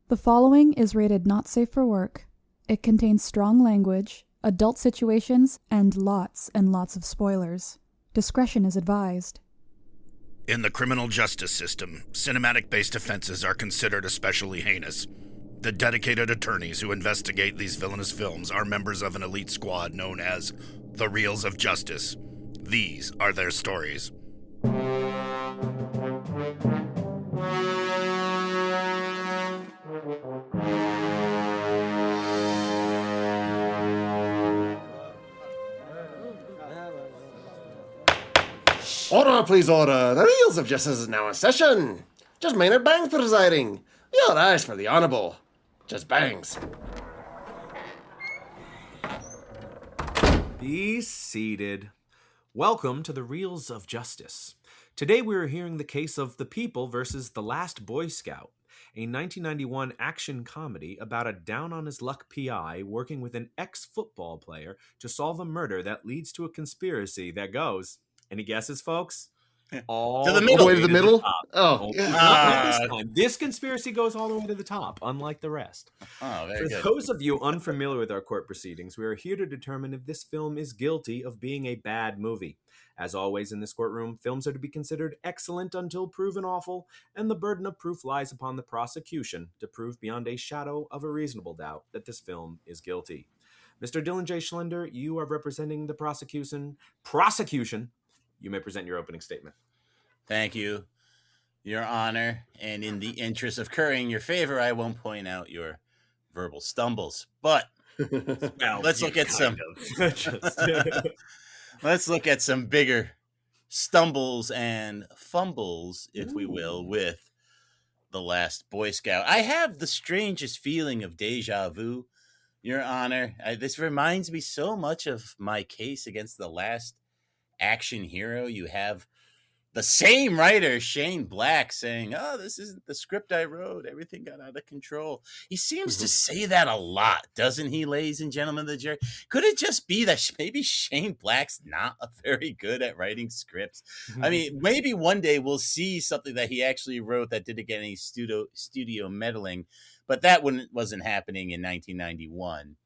The following is rated not safe for work. It contains strong language, adult situations, and lots of spoilers. Discretion is advised. In the criminal justice system, cinematic-based offenses are considered especially heinous. The dedicated attorneys who investigate these villainous films are members of an elite squad known as the Reels of Justice. These are their stories. Order, please, order. The Reels of Justice is now in session. Judge Maynard Bangs presiding. Your eyes for the Honorable Judge Bangs. Be seated. Welcome to the Reels of Justice. Today we are hearing the case of The People versus The Last Boy Scout, a 1991 action comedy about a down-on-his-luck PI working with an ex-football player to solve a murder that leads to a conspiracy that goes... Any guesses, folks? All to the middle. All the way to the middle? Oh, not this time. This conspiracy goes all the way to the top, unlike the rest. Oh, very good. For those of you unfamiliar with our court proceedings, we are here to determine if this film is guilty of being a bad movie. As always in this courtroom, films are to be considered excellent until proven awful, and the burden of proof lies upon the prosecution to prove beyond a shadow of a reasonable doubt that this film is guilty. Mr. Dylan J. Schlender, you are representing the prosecution. You may present your opening statement. Thank you, Your Honor. And in the interest of currying your favor, I won't point out your verbal stumbles. But well, let's look at some. Let's look at some bigger stumbles and fumbles, if we will, with The Last Boy Scout. I have the strangest feeling of deja vu, Your Honor. This reminds me so much of my case against the last action hero. You have the same writer, Shane Black, saying, "Oh, this isn't the script I wrote. Everything got out of control." He seems to say that a lot, doesn't he, ladies and gentlemen of the jury? Could it just be that maybe Shane Black's not very good at writing scripts? I mean, maybe one day we'll see something that he actually wrote that didn't get any studio meddling, but that wasn't happening in 1991.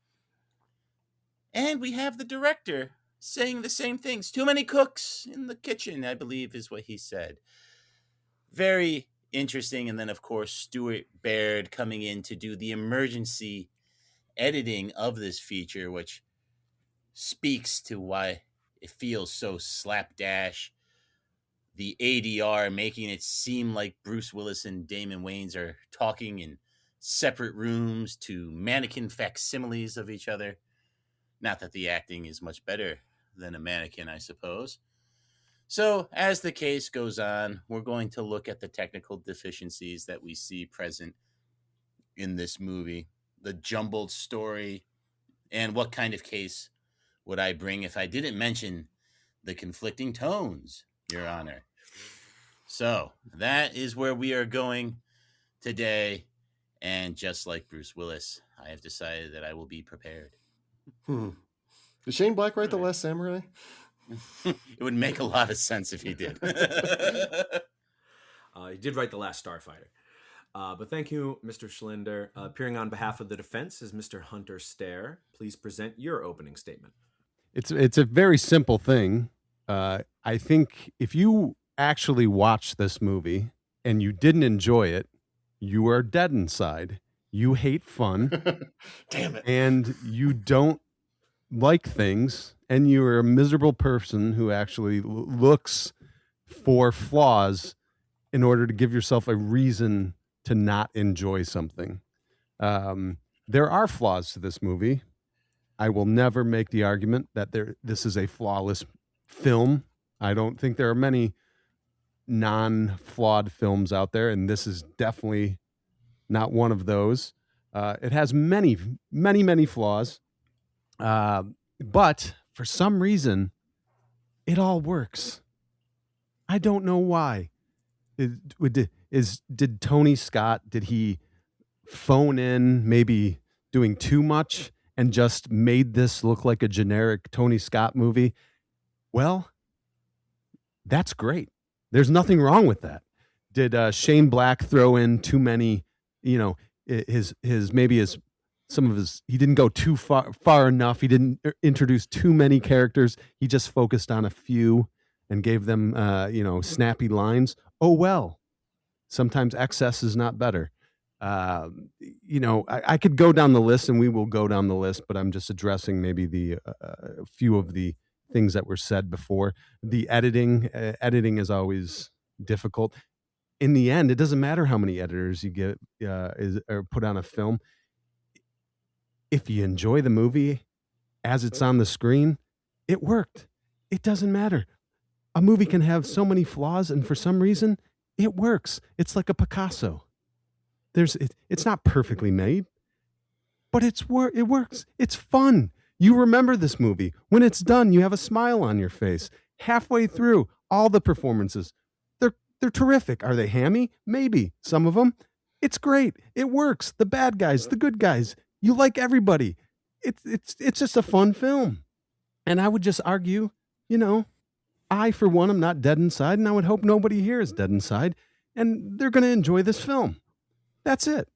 And we have the director saying the same things. Too many cooks in the kitchen, I believe is what he said. Very interesting. And then, of course, Stuart Baird coming in to do the emergency editing of this feature, which speaks to why it feels so slapdash. The ADR making it seem like Bruce Willis and Damon Wayans are talking in separate rooms to mannequin facsimiles of each other. Not that the acting is much better than a mannequin, I suppose. So, as the case goes on, we're going to look at the technical deficiencies that we see present in this movie, the jumbled story, and what kind of case would I bring if I didn't mention the conflicting tones, Your Honor. So, that is where we are going today, and just like Bruce Willis, I have decided that I will be prepared. Did Shane Black write The Last Samurai? It would make a lot of sense if he did. He did write The Last Starfighter. But thank you, Mr. Schlender. Appearing on behalf of the defense is Mr. Hunter Stair. Please present your opening statement. It's a very simple thing. I think if you actually watch this movie and you didn't enjoy it, you are dead inside. You hate fun. Damn it. And you don't like things, and you're a miserable person who actually looks for flaws in order to give yourself a reason to not enjoy something. There are flaws to this movie. I will never make the argument that this is a flawless film. I don't think there are many non-flawed films out there, and this is definitely not one of those. It has many, many, many flaws. But for some reason, it all works. I don't know why. Did Tony Scott, did he phone in maybe doing too much and just made this look like a generic Tony Scott movie? Well, that's great. There's nothing wrong with that. Did Shane Black throw in too many, he didn't go too far enough. He didn't introduce too many characters. He just focused on a few and gave them snappy lines. Oh well, sometimes excess is not better. I could go down the list, and we will go down the list, but I'm just addressing maybe the few of the things that were said before. The editing is always difficult. In the end, it doesn't matter how many editors you get or put on a film. If you enjoy the movie as it's on the screen, it worked. It doesn't matter. A movie can have so many flaws, and for some reason, it works. It's like a Picasso. It's not perfectly made, but it works. It's fun. You remember this movie. When it's done, you have a smile on your face. Halfway through, all the performances, they're terrific. Are they hammy? Maybe. Some of them. It's great. It works. The bad guys, the good guys. You like everybody. It's just a fun film. And I would just argue, I, for one, am not dead inside, and I would hope nobody here is dead inside, and they're going to enjoy this film. That's it.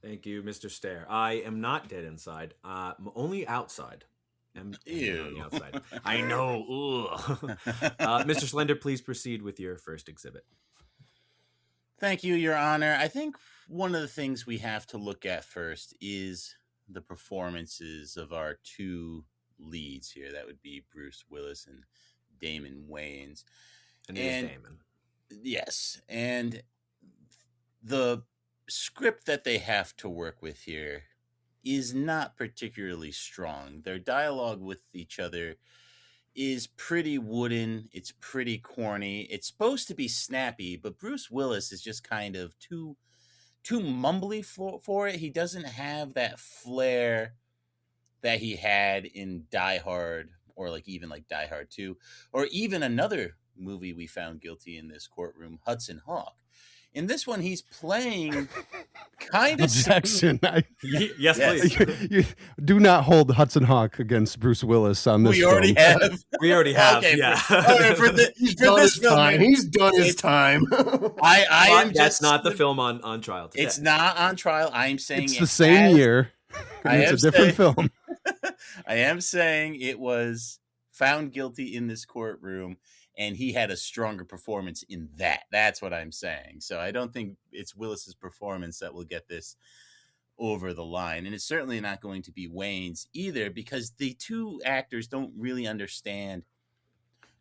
Thank you, Mr. Stair. I am not dead inside. Only outside. Ew. Outside. I know. Mr. Schlender, please proceed with your first exhibit. Thank you, Your Honor. I think one of the things we have to look at first is the performances of our two leads here. That would be Bruce Willis and Damon Wayans. And it is Damon. Yes. And the script that they have to work with here is not particularly strong. Their dialogue with each other is pretty wooden. It's pretty corny. It's supposed to be snappy, but Bruce Willis is just kind of too mumbly for it. He doesn't have that flair that he had in Die Hard, or even Die Hard 2, or even another movie we found guilty in this courtroom, Hudson Hawk. In this one, he's playing kind of... Objection. Yes, please. You do not hold Hudson Hawk against Bruce Willis on this We already film. have. We already have, Okay, yeah. He's done his time. He's done his time. That's not the film on trial today. It's not on trial. I'm saying it's the same year. And it's a different film. I am saying it was found guilty in this courtroom, and he had a stronger performance in that. That's what I'm saying. So I don't think it's Willis's performance that will get this over the line. And it's certainly not going to be Wayne's either, because the two actors don't really understand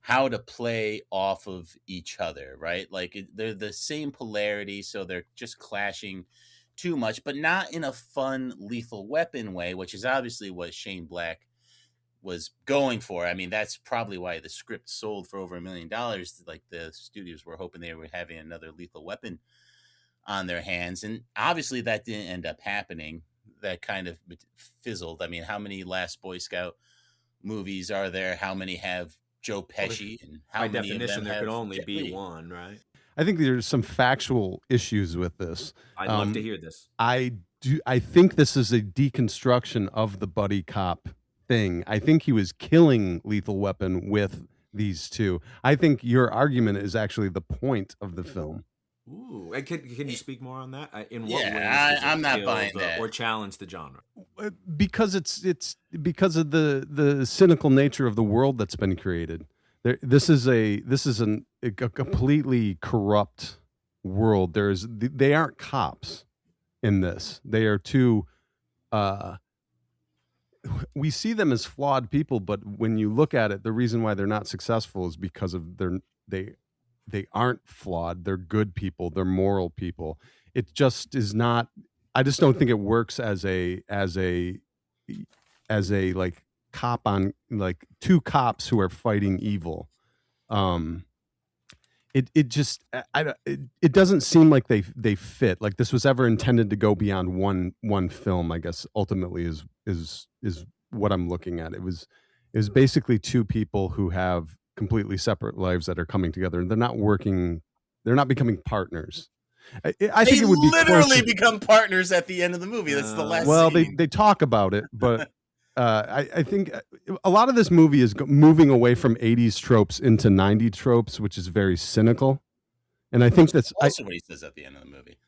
how to play off of each other, right? Like they're the same polarity, so they're just clashing too much, but not in a fun Lethal Weapon way, which is obviously what Shane Black was going for. I mean, that's probably why the script sold for over $1 million. Like the studios were hoping they were having another Lethal Weapon on their hands. And obviously that didn't end up happening. That kind of fizzled. I mean, how many Last Boy Scout movies are there? How many have Joe Pesci? And how by many definition, of them there have could only Jet be Li? one, right? I think there's some factual issues with this. I'd love to hear this. I think this is a deconstruction of the buddy cop thing. I think he was killing Lethal Weapon with these two. I think your argument is actually the point of the film. Ooh, and can you speak more on that? In what Yeah, ways does it I'm not kill buying that. or challenge the genre? Because it's because of the cynical nature of the world that's been created. This is a completely corrupt world. They aren't cops in this. They are two. We see them as flawed people, but when you look at it, the reason why they're not successful is because of they aren't flawed. They're good people. They're moral people. It just is not. I just don't think it works as a like cop on like two cops who are fighting evil. It doesn't seem like they fit. Like this was ever intended to go beyond one film. I guess ultimately is what I'm looking at. It was basically two people who have completely separate lives that are coming together, and they're not becoming partners. I think it would be literally closer. become partners at the end of the movie. That's the last Well, scene. they talk about it, but I think a lot of this movie is moving away from 80s tropes into 90s tropes, which is very cynical. And I think that's also what he says at the end of the movie.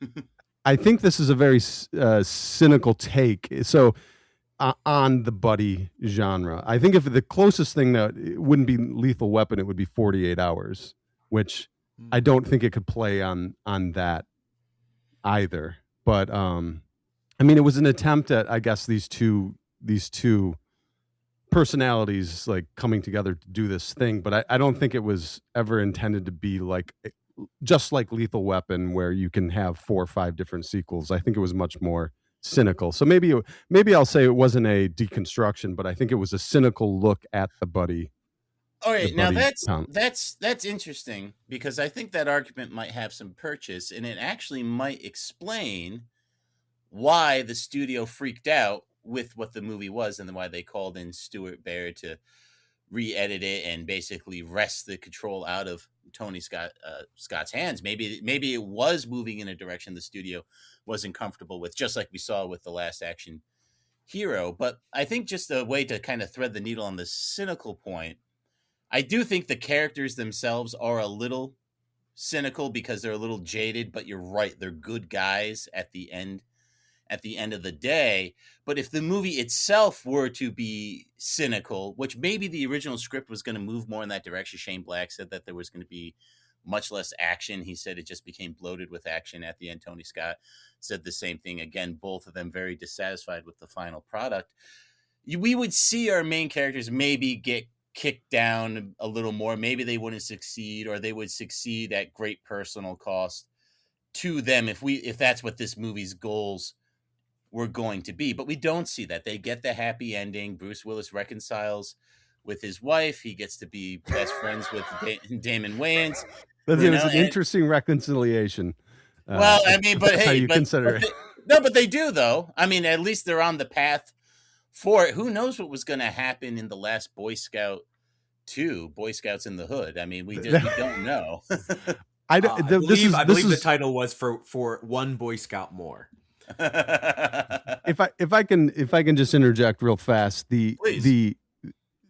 I think this is a very cynical take. So on the buddy genre, I think if the closest thing that it wouldn't be Lethal Weapon, it would be 48 Hours, which I don't think it could play on that either. But I mean, it was an attempt at, I guess, these two personalities like coming together to do this thing. But I don't think it was ever intended to be like just like Lethal Weapon, where you can have 4 or 5 different sequels. I think it was much more cynical. So maybe I'll say it wasn't a deconstruction, but I think it was a cynical look at the buddy. All right, now count. that's interesting, because I think that argument might have some purchase, and it actually might explain why the studio freaked out with what the movie was, and then why they called in Stuart Baird to re-edit it and basically wrest the control out of Tony Scott's hands. Maybe it was moving in a direction the studio wasn't comfortable with, just like we saw with The Last Action Hero. But I think just a way to kind of thread the needle on the cynical point, I do think the characters themselves are a little cynical because they're a little jaded, but you're right, they're good guys at the end of the day. But if the movie itself were to be cynical, which maybe the original script was going to move more in that direction, Shane Black said that there was going to be much less action. He said it just became bloated with action at the end. Tony Scott said the same thing. Again, both of them very dissatisfied with the final product. We would see our main characters maybe get kicked down a little more. Maybe they wouldn't succeed, or they would succeed at great personal cost to them if that's what this movie's goals were going to be. But we don't see that. They get the happy ending. Bruce Willis reconciles with his wife. He gets to be best friends with Damon Wayans. It was an interesting reconciliation. Well, I mean, but hey, how you consider it. But they do, though. I mean, at least they're on the path for it. Who knows what was going to happen in the last Boy Scout 2, Boy Scouts in the Hood? I mean, we don't know. I believe the title was for One Boy Scout More. If I can just interject real fast, the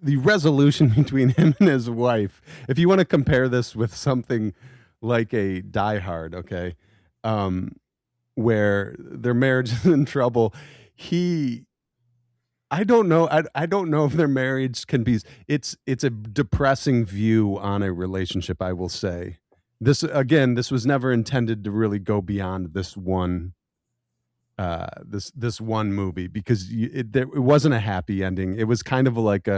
resolution between him and his wife, if you want to compare this with something like a Die Hard, okay, where their marriage is in trouble, I don't know if their marriage can be. It's a depressing view on a relationship, I will say. This was never intended to really go beyond this one this one movie, because it wasn't a happy ending. It was kind of like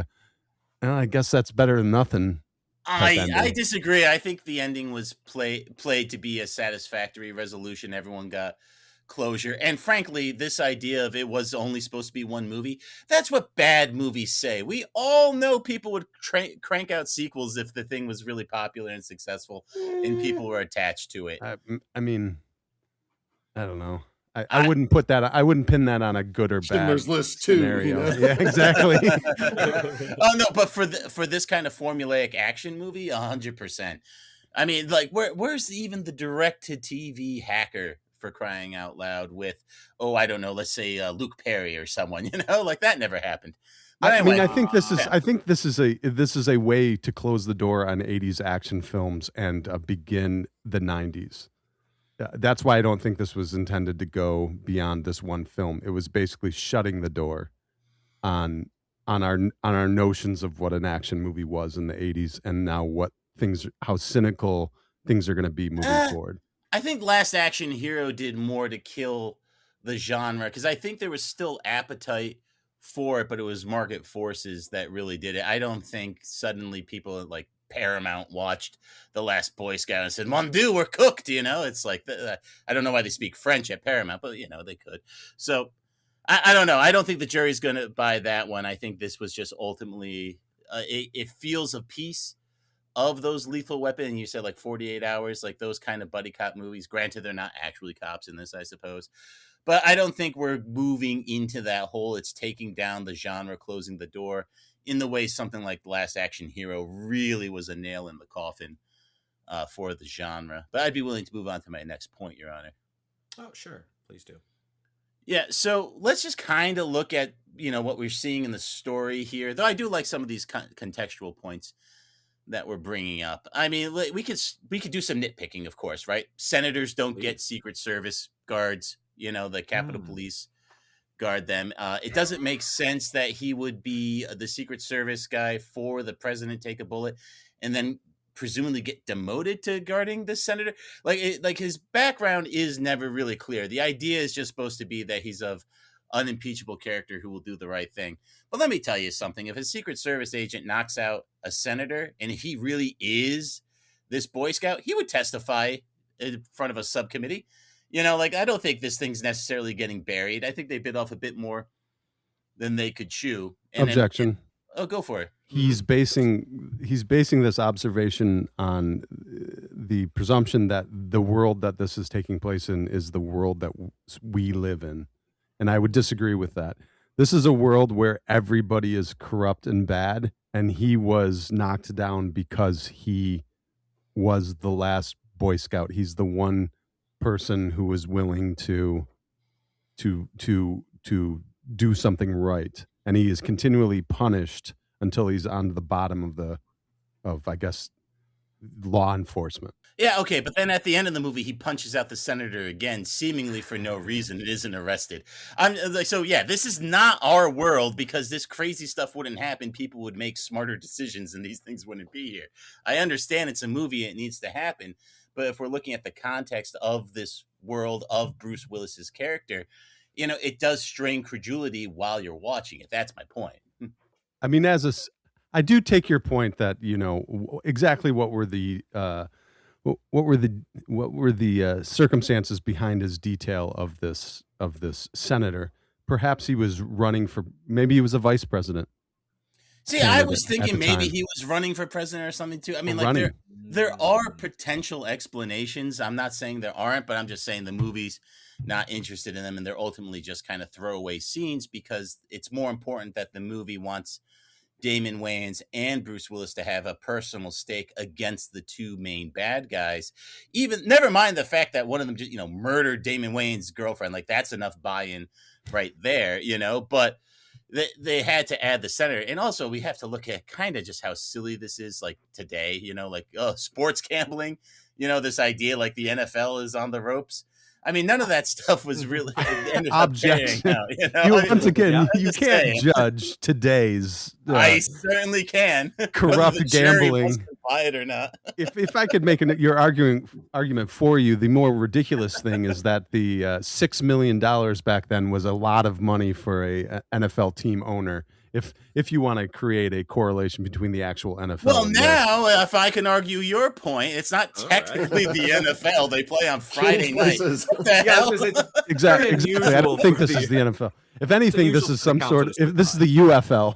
I guess that's better than nothing. I disagree. I think the ending was played to be a satisfactory resolution. Everyone got closure. And frankly, this idea of it was only supposed to be one movie, that's what bad movies say. We all know people would crank out sequels if the thing was really popular and successful and people were attached to it. I mean, I don't know. I wouldn't put that. I wouldn't pin that on a good or bad Schindler's List too. scenario. You know? Yeah, exactly. Oh no, but for this kind of formulaic action movie, 100%. I mean, like, where's even the direct-to-TV hacker, for crying out loud, with, I don't know, let's say Luke Perry or someone, like that never happened. But anyway, I think this is a way to close the door on 80s action films and begin the 90s. That's why I don't think this was intended to go beyond this one film. It was basically shutting the door on our notions of what an action movie was in the 80s, and now how cynical things are going to be moving forward. I think Last Action Hero did more to kill the genre, because I think there was still appetite for it, but it was market forces that really did it. I don't think suddenly people like Paramount watched The Last Boy Scout and said, "Mon Dieu, we're cooked." It's like, I don't know why they speak French at Paramount, but they could. So I don't know. I don't think the jury's going to buy that one. I think this was just ultimately it feels a piece of those Lethal Weapon. And you said like 48 Hours, like those kind of buddy cop movies. Granted, they're not actually cops in this, I suppose. But I don't think we're moving into that hole. It's taking down the genre, closing the door, in the way something like The Last Action Hero really was a nail in the coffin for the genre. But I'd be willing to move on to my next point, Your Honor. Oh, sure. Please do. Yeah, so let's just kind of look at, what we're seeing in the story here. Though I do like some of these contextual points that we're bringing up. I mean, we could do some nitpicking, of course, right? Senators don't get Secret Service guards. You know, the Capitol Police guard them. It doesn't make sense that he would be the Secret Service guy for the president take a bullet and then presumably get demoted to guarding the senator. Like his background is never really clear. The idea is just supposed to be that he's of unimpeachable character who will do the right thing. But let me tell you something. If a Secret Service agent knocks out a senator and if he really is this Boy Scout, he would testify in front of a subcommittee. You know, like, I don't think this thing's necessarily getting buried. I think they bit off a bit more than they could chew. Objection. Go for it. He's basing this observation on the presumption that the world that this is taking place in is the world that we live in. And I would disagree with that. This is a world where everybody is corrupt and bad, and he was knocked down because he was the last Boy Scout. He's the one person who was willing to do something right, and he is continually punished until he's on the bottom of I guess law enforcement. Yeah, okay, but then at the end of the movie, he punches out the senator again, seemingly for no reason. It isn't arrested. So yeah, this is not our world, because this crazy stuff wouldn't happen. People would make smarter decisions, and these things wouldn't be here. I understand it's a movie; it needs to happen. But if we're looking at the context of this world of Bruce Willis's character, you know, it does strain credulity while you're watching it. That's my point. I mean, I do take your point that, you know, exactly what were the circumstances behind his detail of this senator. Perhaps he was running for, maybe he was a vice president. See, I was thinking maybe he was running for president or something too. I mean, like, there are potential explanations. I'm not saying there aren't, but I'm just saying the movie's not interested in them, and they're ultimately just kind of throwaway scenes because it's more important that the movie wants Damon Wayans and Bruce Willis to have a personal stake against the two main bad guys. Even never mind the fact that one of them just, you know, murdered Damon Wayans' girlfriend. Like, that's enough buy-in right there, you know, but they had to add the senator. And also we have to look at kind of just how silly this is, like today, you know, like, sports gambling, you know, this idea like the NFL is on the ropes. I mean, none of that stuff was really objection. Out, you know? Once again, you can't judge today's. I certainly can. Corrupt gambling. Buy it or not. if I could make your argument for you, the more ridiculous thing is that the $6 million back then was a lot of money for a NFL team owner. If you want to create a correlation between the actual NFL. Well, now, if I can argue your point, it's not technically the NFL. They play on Friday night. Exactly. I don't think this is the NFL. If anything, this is some sort of. If this is the UFL.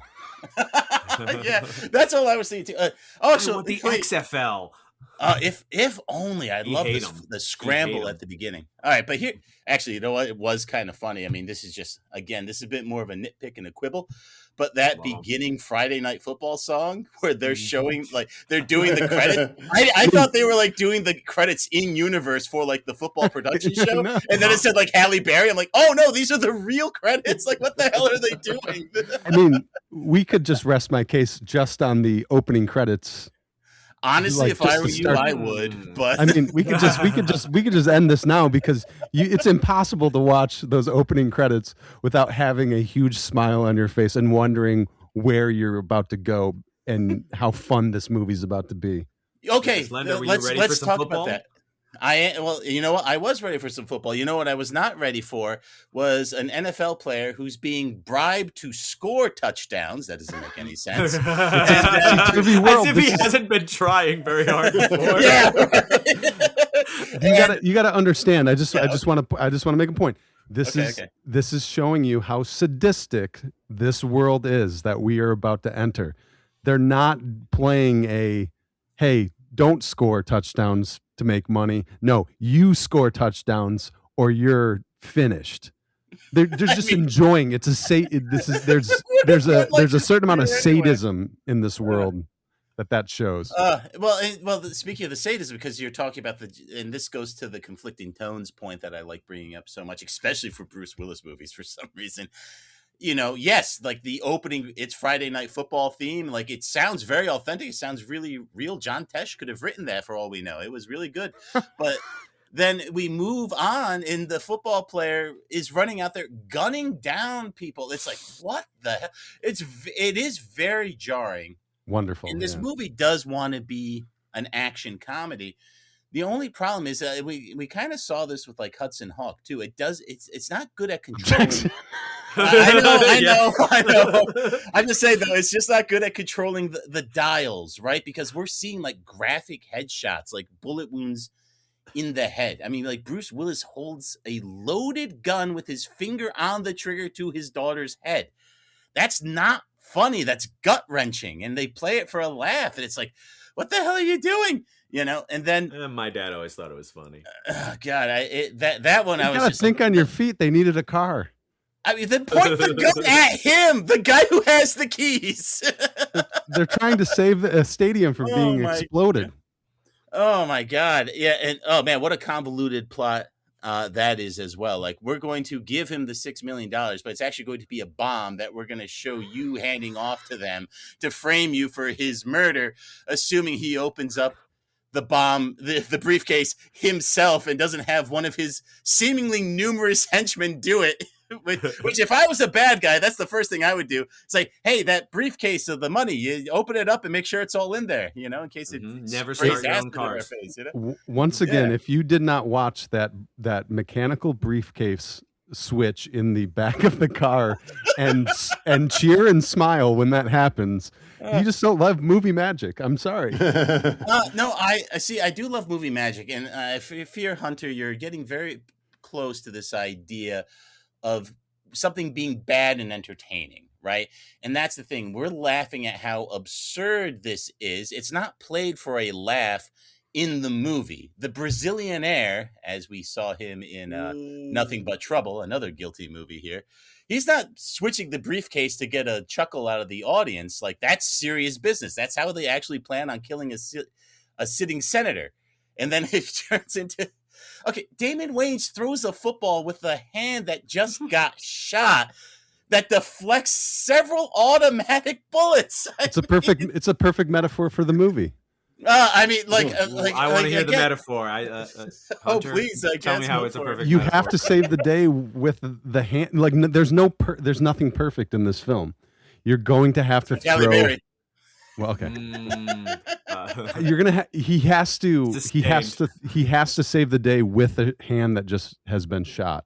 Yeah, that's all I was thinking too. Also, the XFL. If only I'd love the scramble at the beginning. All right, but here, actually, you know what? It was kind of funny. I mean, this is a bit more of a nitpick and a quibble. But that beginning Friday Night Football song where they're showing, like, they're doing the credit. I thought they were like doing the credits in universe for like the football production show. No. And then it said like Halle Berry. I'm like, oh no, these are the real credits. Like, what the hell are they doing? I mean, we could just rest my case just on the opening credits. Honestly, like, if I were you, I would. But I mean, we could just end this now, because it's impossible to watch those opening credits without having a huge smile on your face and wondering where you're about to go and how fun this movie's about to be. Okay, Schlender, let's talk about that. Well, you know what? I was ready for some football. You know what I was not ready for was an NFL player who's being bribed to score touchdowns. That doesn't make any sense. As if he hasn't been trying very hard before. Yeah. You got to understand. I just want to make a point. This is showing you how sadistic this world is that we are about to enter. They're not playing hey, don't score touchdowns to make money. No, you score touchdowns or you're finished. They're just enjoying. There's a certain amount of sadism in this world that shows. Well, speaking of the sadism, because you're talking about and this goes to the conflicting tones point that I like bringing up so much, especially for Bruce Willis movies for some reason. yes, like the opening, it's Friday Night Football theme. Like it sounds very authentic. It sounds really real. John Tesh could have written that for all we know. It was really good. But then we move on and the football player is running out there gunning down people. It's like, what the hell? It is very jarring. Wonderful. And this movie does want to be an action comedy. The only problem is we kind of saw this with like Hudson Hawk too. It's not good at controlling. I know. I'm just saying though, it's just not good at controlling the dials, right? Because we're seeing like graphic headshots, like bullet wounds in the head. I mean, like Bruce Willis holds a loaded gun with his finger on the trigger to his daughter's head. That's not funny. That's gut wrenching, and they play it for a laugh, and it's like, what the hell are you doing? And then my dad always thought it was funny. God, that one, I was just think on your feet. They needed a car. I mean, then point the gun at him, the guy who has the keys. They're trying to save a stadium from being exploded. Oh my God. Yeah. And oh man, what a convoluted plot that is as well. Like, we're going to give him the $6 million, but it's actually going to be a bomb that we're going to show you handing off to them to frame you for his murder, assuming he opens up the bomb, the briefcase himself, and doesn't have one of his seemingly numerous henchmen do it. Which, if I was a bad guy, that's the first thing I would do. It's like, hey, that briefcase of the money, you open it up and make sure it's all in there, in case it never start your own cars. Face, Once again, if you did not watch that mechanical briefcase switch in the back of the car and cheer and smile when that happens, you just don't love movie magic. I'm sorry. No, I do love movie magic, and I fear, Hunter, you're getting very close to this idea of something being bad and entertaining, right? And that's the thing. We're laughing at how absurd this is. It's not played for a laugh in the movie. The Brazilianaire, as we saw him in Nothing But Trouble, another guilty movie here, he's not switching the briefcase to get a chuckle out of the audience. Like, that's serious business. That's how they actually plan on killing a sitting senator. And then it turns into... Okay, Damon Wayans throws a football with a hand that just got shot that deflects several automatic bullets. It's a perfect metaphor for the movie. I want to hear the metaphor. Hunter, please, tell me how it's a perfect. You metaphor. have to save the day with the hand. Like, there's nothing perfect in this film. You're going to have to throw. Well, okay. You're gonna. He has to save the day with a hand that just has been shot.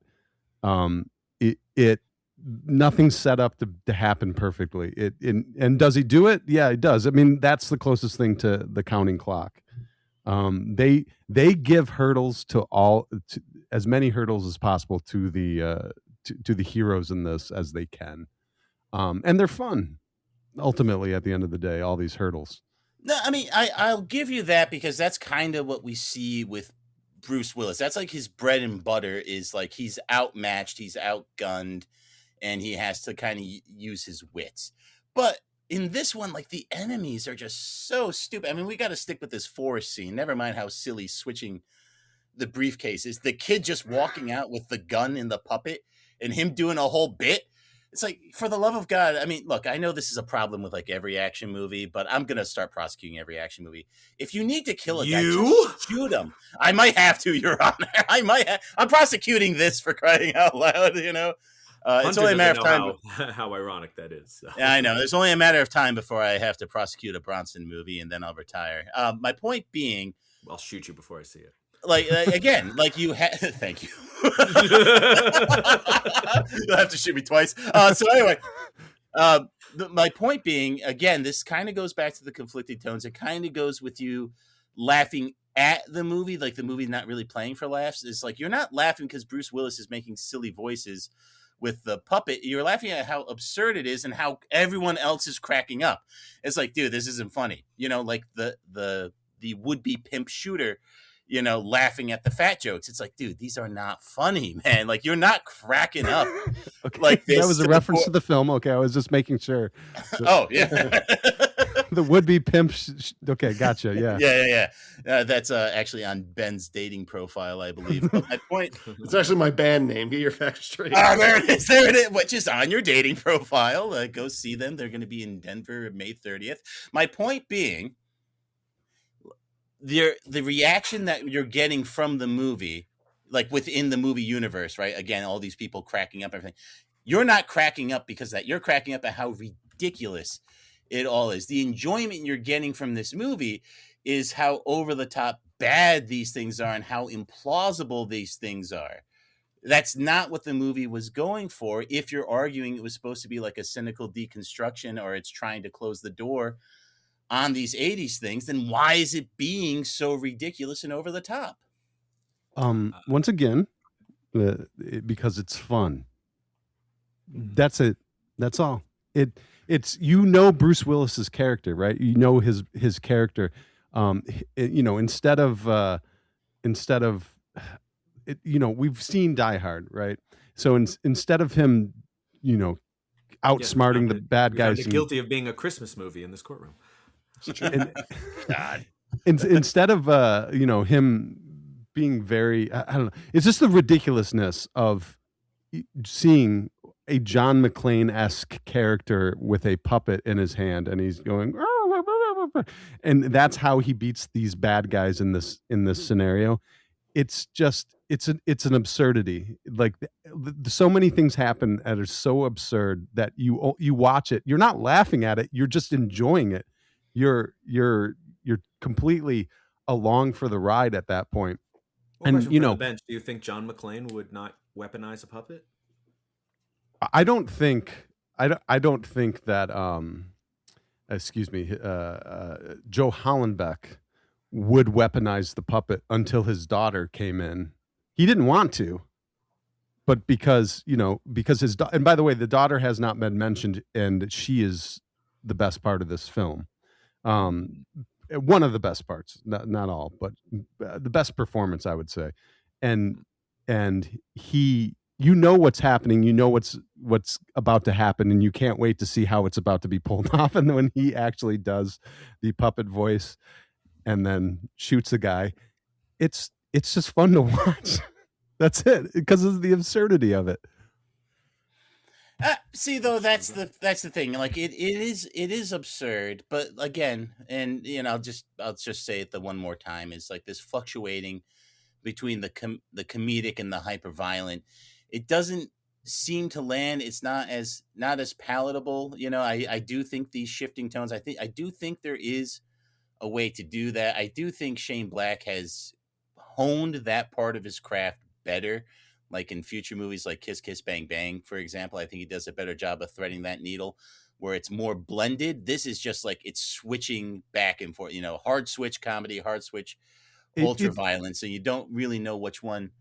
Nothing's set up to happen perfectly. And does he do it? Yeah, he does. I mean, that's the closest thing to the counting clock. They give hurdles to as many hurdles as possible to the heroes in this as they can, and they're fun. Ultimately, at the end of the day, all these hurdles. No, I mean, I'll give you that, because that's kind of what we see with Bruce Willis. That's like his bread and butter, is like he's outmatched, he's outgunned, and he has to kind of use his wits. But in this one, like, the enemies are just so stupid. I mean, we got to stick with this forest scene. Never mind how silly switching the briefcase is. The kid just walking out with the gun in the puppet and him doing a whole bit. It's like, for the love of God. I mean, look, I know this is a problem with like every action movie, but I'm going to start prosecuting every action movie. If you need to kill a guy, just shoot him. I might have to, Your Honor. I'm prosecuting this, for crying out loud, It's only a matter of time. How ironic that is. So. Yeah, I know. It's only a matter of time before I have to prosecute a Bronson movie, and then I'll retire. My point being... I'll shoot you before I see it. Like, again, like you have... Thank you. You'll have to shoot me twice. So anyway, my point being, again, this kind of goes back to the conflicting tones. It kind of goes with you laughing at the movie, like the movie not really playing for laughs. It's like, you're not laughing because Bruce Willis is making silly voices with the puppet. You're laughing at how absurd it is and how everyone else is cracking up. It's like, dude, this isn't funny. Like the would-be pimp shooter, laughing at the fat jokes. It's like, dude, these are not funny, man. Like, you're not cracking up. Okay. Like this. That was a reference to the film. Okay, I was just making sure. Oh, yeah. the would-be pimp. Okay, gotcha. Yeah. Yeah. That's actually on Ben's dating profile, I believe. But my point. It's actually my band name. Get your facts straight. There it is. There it is. Which is on your dating profile. Go see them. They're going to be in Denver May 30th. My point being, the reaction that you're getting from the movie, like within the movie universe, right? Again, all these people cracking up, everything. You're not cracking up because of that. You're cracking up at how ridiculous it all is. The enjoyment you're getting from this movie is how over the top bad these things are and how implausible these things are. That's not what the movie was going for. If you're arguing it was supposed to be like a cynical deconstruction or it's trying to close the door on these 80s things, then why is it being so ridiculous and over the top? Once again, because it's fun. That's it. That's all. It's Bruce Willis's character, right? You know his character. Instead of it, we've seen Die Hard, right? So instead of him, outsmarting the bad guys, guilty of being a Christmas movie in this courtroom. God. Instead of him being very, I don't know, it's just the ridiculousness of seeing a John McClane-esque character with a puppet in his hand, and he's going, and that's how he beats these bad guys in this scenario. It's just it's an absurdity. Like so many things happen that are so absurd that you watch it, you're not laughing at it, you're just enjoying it. You're completely along for the ride at that point. And from the bench, do you think John McClane would not weaponize a puppet? I don't think that Joe Hollenbeck would weaponize the puppet until his daughter came in. He didn't want to, but because his and by the way, the daughter has not been mentioned, and she is the best part of this film. One of the best parts, not all, but the best performance, I would say. And he, what's happening, what's about to happen, and you can't wait to see how it's about to be pulled off. And when he actually does the puppet voice and then shoots a guy, it's just fun to watch. That's it, because of the absurdity of it. See, though, that's the thing. Like it is absurd, but again, and I'll just say it the one more time. It's like this fluctuating between the comedic and the hyper violent. It doesn't seem to land. It's not as palatable. I do think these shifting tones. I do think there is a way to do that. I do think Shane Black has honed that part of his craft better. Like in future movies like Kiss Kiss Bang Bang, for example, I think he does a better job of threading that needle where it's more blended. This is just like it's switching back and forth, hard switch comedy, hard switch ultra violence. So you don't really know which one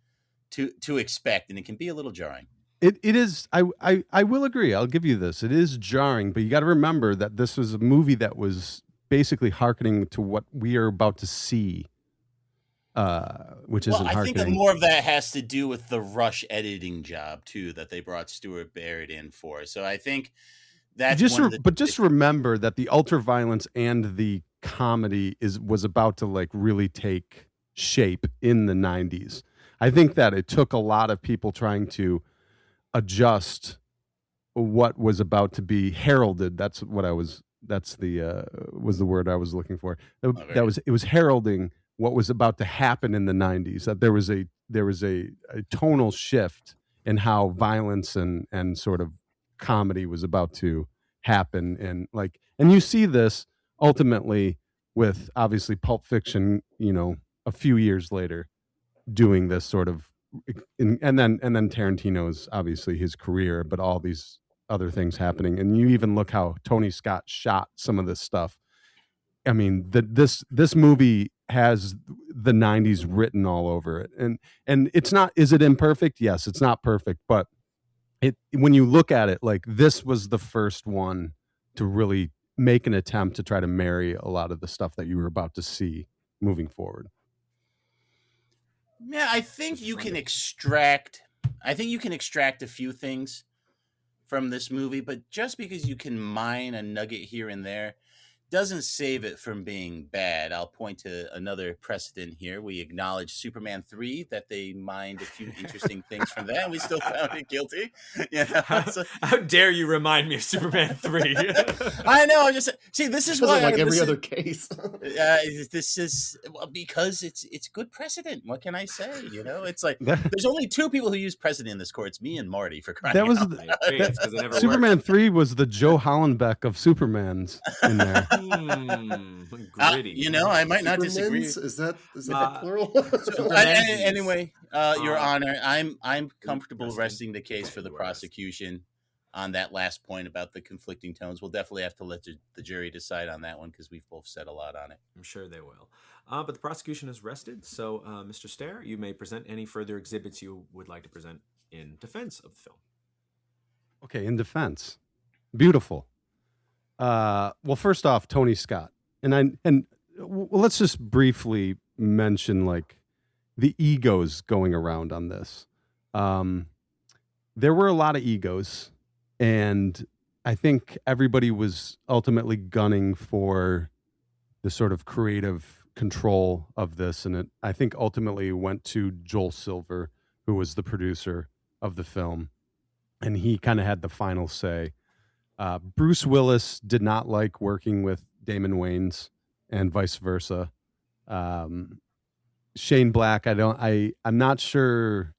to expect. And it can be a little jarring. It is. I will agree. I'll give you this. It is jarring, but you got to remember that this was a movie that was basically hearkening to what we are about to see. Which isn't I think that more of that has to do with the rush editing job too that they brought Stuart Baird in for. So I think that's just remember that the ultra violence and the comedy was about to like really take shape in the 90s. I think that it took a lot of people trying to adjust what was about to be heralded. That's the word I was looking for. It was heralding what was about to happen in the 90s, that there was a tonal shift in how violence and sort of comedy was about to happen. And you see this ultimately with obviously Pulp Fiction, a few years later doing this sort of, and then Tarantino's obviously his career, but all these other things happening. And you even look how Tony Scott shot some of this stuff. I mean, this movie has the 90s written all over it. And it's not, is it imperfect? Yes, it's not perfect, but when you look at it, like this was the first one to really make an attempt to try to marry a lot of the stuff that you were about to see moving forward. Yeah, I think you can extract a few things from this movie, but just because you can mine a nugget here and there doesn't save it from being bad. I'll point to another precedent here. We acknowledge Superman 3, that they mined a few interesting things from that, and we still found it guilty. How dare you remind me of Superman 3? I know. See, this is why like every other case. This is because it's good precedent. What can I say? It's like there's only two people who use precedent in this court. It's me and Marty, for crying out loud. Superman 3 was the Joe Hallenbeck of Supermans in there. Gritty. I might not disagree. Is that plural? Anyway, Your Honor, I'm comfortable resting the case for the prosecution on that last point about the conflicting tones. We'll definitely have to let the jury decide on that one, because we've both said a lot on it. I'm sure they will. But the prosecution is rested. So, Mr. Stair, you may present any further exhibits you would like to present in defense of the film. Okay, in defense. Beautiful. Well, first off, Tony Scott. Let's just briefly mention like the egos going around on this. There were a lot of egos, and I think everybody was ultimately gunning for the sort of creative control of this, and I think ultimately went to Joel Silver, who was the producer of the film, and he kind of had the final say. Bruce Willis did not like working with Damon Wayans, and vice versa. Shane Black, I'm not sure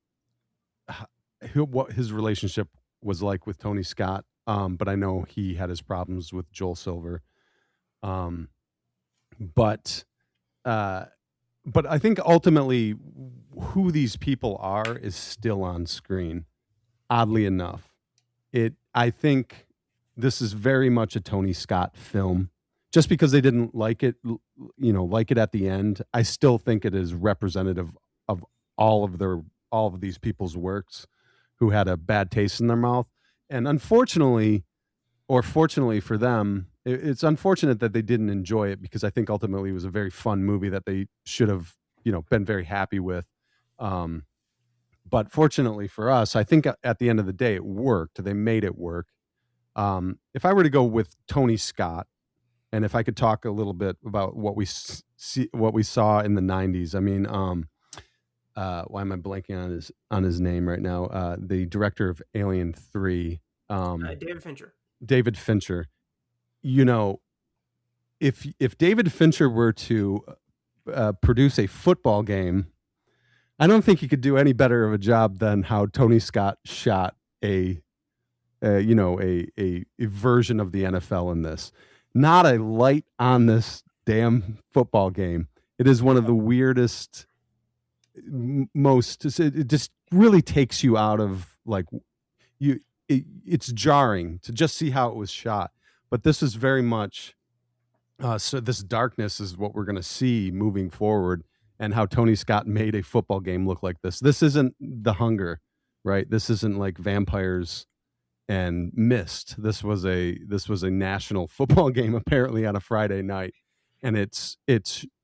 what his relationship was like with Tony Scott, but I know he had his problems with Joel Silver. But I think ultimately who these people are is still on screen. Oddly enough, I think this is very much a Tony Scott film. Just because they didn't like it at the end, I still think it is representative of all of these people's works who had a bad taste in their mouth. And unfortunately, or fortunately for them, it's unfortunate that they didn't enjoy it, because I think ultimately it was a very fun movie that they should have, been very happy with. But fortunately for us, I think at the end of the day, it worked. They made it work. If I were to go with Tony Scott, and if I could talk a little bit about what we saw in the 90s, I mean, why am I blanking on his name right now? The director of Alien 3, David Fincher. David Fincher. If David Fincher were to produce a football game, I don't think he could do any better of a job than how Tony Scott shot a version of the NFL in this. Not a light on this damn football game. It is one of the weirdest, it just really takes you out of it's jarring to just see how it was shot. But this is very much, so this darkness is what we're going to see moving forward, and how Tony Scott made a football game look like this. This isn't The Hunger, right? This isn't like vampires and Mist. This was a national football game, apparently on a Friday night, and it's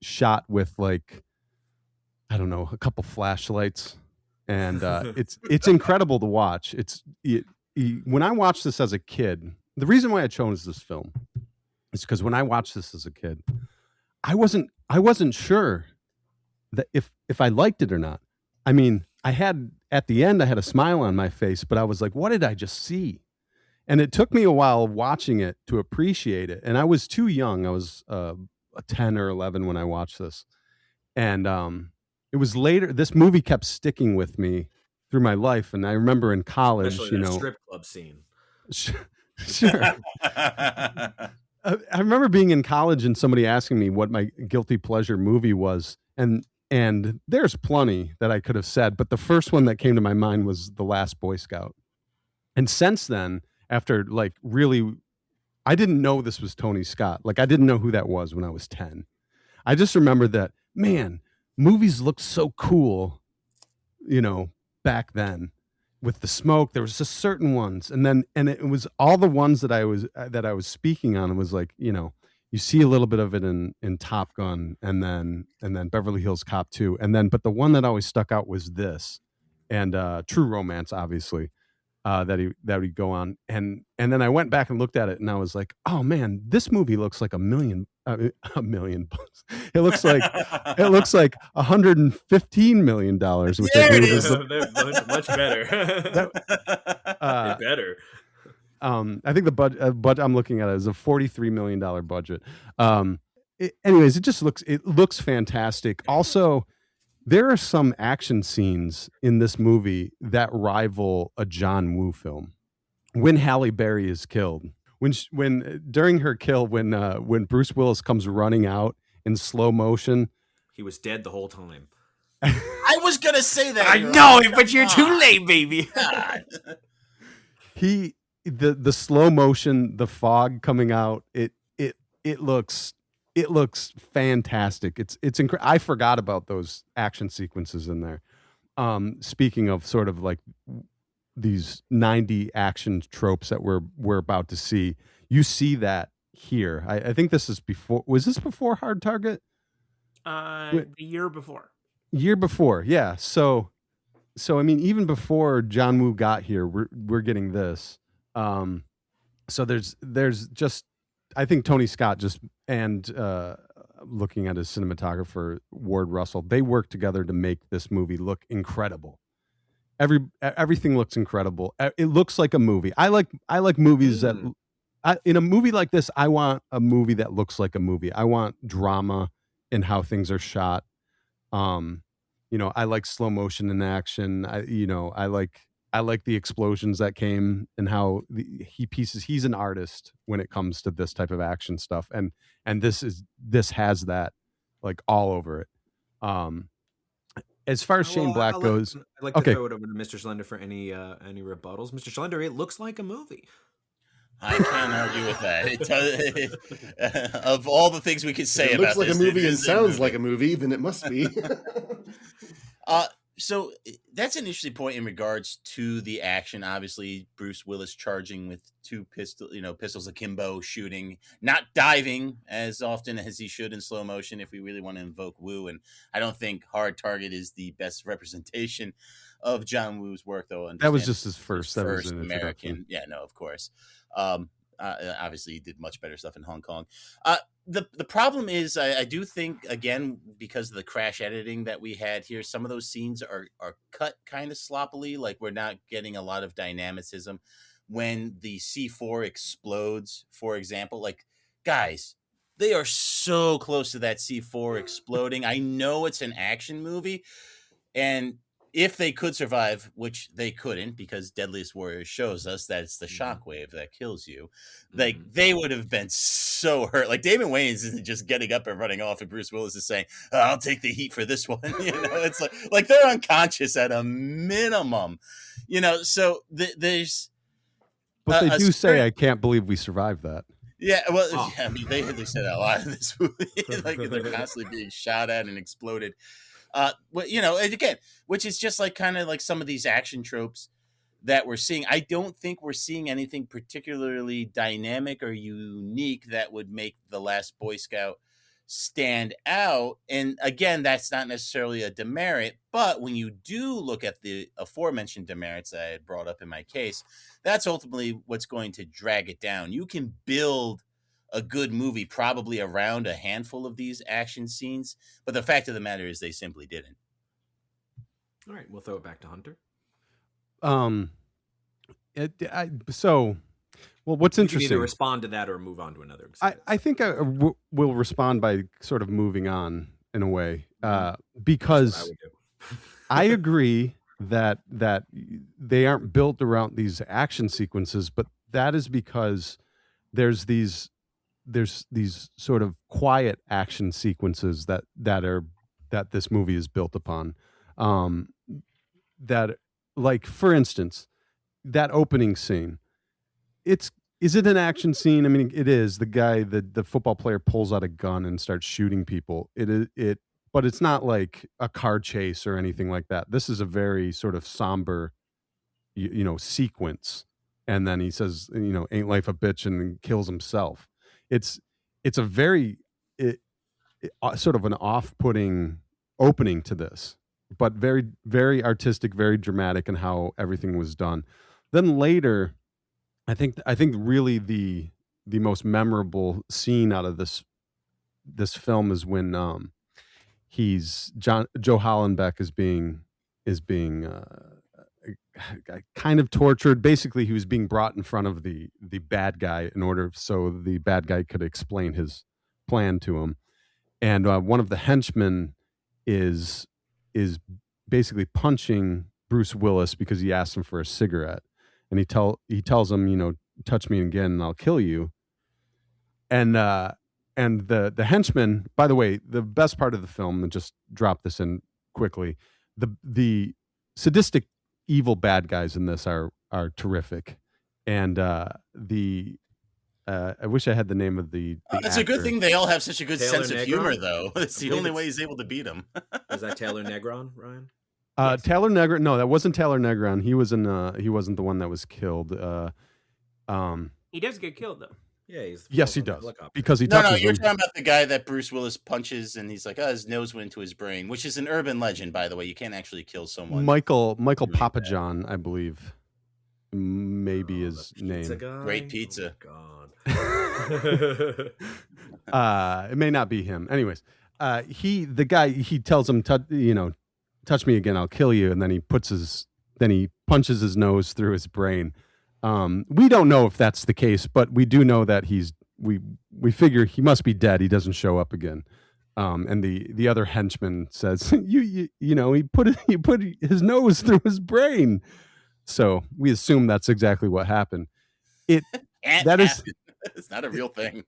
shot with I don't know, a couple flashlights, and it's incredible to watch. When I watched this as a kid, the reason why I chose this film is because when I watched this as a kid, I wasn't sure that if I liked it or not. I mean, at the end, I had a smile on my face, but I was like, what did I just see? And it took me a while watching it to appreciate it. And I was too young. I was 10 or 11 when I watched this. And it was later, this movie kept sticking with me through my life. And I remember in college, especially that strip club scene. Sure. I remember being in college and somebody asking me what my guilty pleasure movie was. And there's plenty that I could have said, but the first one that came to my mind was The Last Boy Scout. And since then, after really, I didn't know this was Tony Scott. I didn't know who that was when I was 10. I just remember that, man, movies looked so cool, back then with the smoke. There was just certain ones. And it was all the ones that I was speaking on. It was you see a little bit of it in Top Gun, and then Beverly Hills Cop 2, but the one that always stuck out was this, and True Romance, obviously. that he'd go on, and then I went back and looked at it, and I was like, oh man, this movie looks like a million bucks. It looks like $115 million, which I believe is much better. Better. I think the budget I'm looking at is a $43 million budget. Anyways, it looks fantastic. Also, there are some action scenes in this movie that rival a John Woo film. When Halle Berry is killed, when during her kill, when Bruce Willis comes running out in slow motion, he was dead the whole time. I was gonna say that. I know, but you're too late, baby. The slow motion, the fog coming out, it looks fantastic. It's I forgot about those action sequences in there. Speaking of sort of like these 90 action tropes that we're about to see, you see that here. I think this is before. Was this before Hard Target? The year before. Yeah. So I mean, even before John Woo got here, we're getting this. So there's just, I think Tony Scott and looking at his cinematographer Ward Russell, they worked together to make this movie look incredible. Everything looks incredible. It looks like a movie. I like movies that in a movie like this, I want a movie that looks like a movie. I want drama in how things are shot. I like slow motion in action. I like the explosions that came and how he's an artist when it comes to this type of action stuff. And this has that like all over it. As far as Shane Black goes, I'd like to throw it over to Mr. Schlender for any rebuttals. Mr. Schlender, it looks like a movie. I can't argue with that. Of all the things we could say about this, it looks like a movie and sounds like a movie, then it must be. So that's an interesting point in regards to the action. Obviously, Bruce Willis charging with two pistols akimbo, shooting, not diving as often as he should in slow motion if we really want to invoke Woo. And I don't think Hard Target is the best representation of John Woo's work, though. That was just his first American. Yeah, no, of course. Obviously, he did much better stuff in Hong Kong. The problem is, I do think, again, because of the crash editing that we had here, some of those scenes are cut kind of sloppily. Like, we're not getting a lot of dynamicism. When the C4 explodes, for example, like, guys, they are so close to that C4 exploding. I know it's an action movie, and if they could survive, which they couldn't, because Deadliest Warrior shows us that it's the shockwave that kills you, like, they would have been so hurt. Like, Damon Wayans isn't just getting up and running off, and Bruce Willis is saying, I'll take the heat for this one. It's like they're unconscious at a minimum. So there's... But they do say, I can't believe we survived that. Yeah, well, I mean, they said a lot in this movie. Like, they're constantly being shot at and exploded. Again, which is just like kind of like some of these action tropes that we're seeing. I don't think we're seeing anything particularly dynamic or unique that would make The Last Boy Scout stand out. And again, that's not necessarily a demerit, but when you do look at the aforementioned demerits that I had brought up in my case, that's ultimately what's going to drag it down. You can build a good movie probably around a handful of these action scenes, but the fact of the matter is they simply didn't. All right, we'll throw it back to Hunter. What's interesting? You can either respond to that or move on to another example. I think I will respond by sort of moving on in a way, because I agree that they aren't built around these action sequences, but that is because there's these sort of quiet action sequences that this movie is built upon. That, like, for instance, that opening scene, is it an action scene? I mean, it is. The football player pulls out a gun and starts shooting people. But it's not like a car chase or anything like that. This is a very sort of somber, sequence. And then he says, ain't life a bitch, and then kills himself. It's a very sort of an off-putting opening to this, but very, very artistic, very dramatic in how everything was done. Then later, I think really the most memorable scene out of this film is when Joe Hollenbeck is being kind of tortured. Basically, he was being brought in front of the bad guy in order so the bad guy could explain his plan to him. And one of the henchmen is basically punching Bruce Willis because he asked him for a cigarette, and he tells him, touch me again and I'll kill you. And the henchman, by the way, the best part of the film, and just drop this in quickly, the sadistic evil bad guys in this are terrific. And I wish I had the name of the it's actor. a good thing they all have such a good Taylor sense of Negron? humor, though. It's the only way he's able to beat him. Is that Taylor Negron, Ryan? Yes. Taylor Negron. No, that wasn't Taylor Negron. He was he wasn't the one that was killed. He does get killed though. Yeah, he's Yes, he on the does. helicopter. Because he No, touches you're him. talking about the guy that Bruce Willis punches, and he's like, his nose went into his brain, which is an urban legend, by the way. You can't actually kill someone. Michael Remake that. Papajohn, I believe, maybe his The pizza name. guy? Great pizza. Oh, God. It may not be him. Anyways, he tells him, touch me again, I'll kill you, and then he punches his nose through his brain. We don't know if that's the case, but we do know that we figure he must be dead. He doesn't show up again. And the other henchman says, he put his nose through his brain. So we assume that's exactly what happened. It's not a real thing.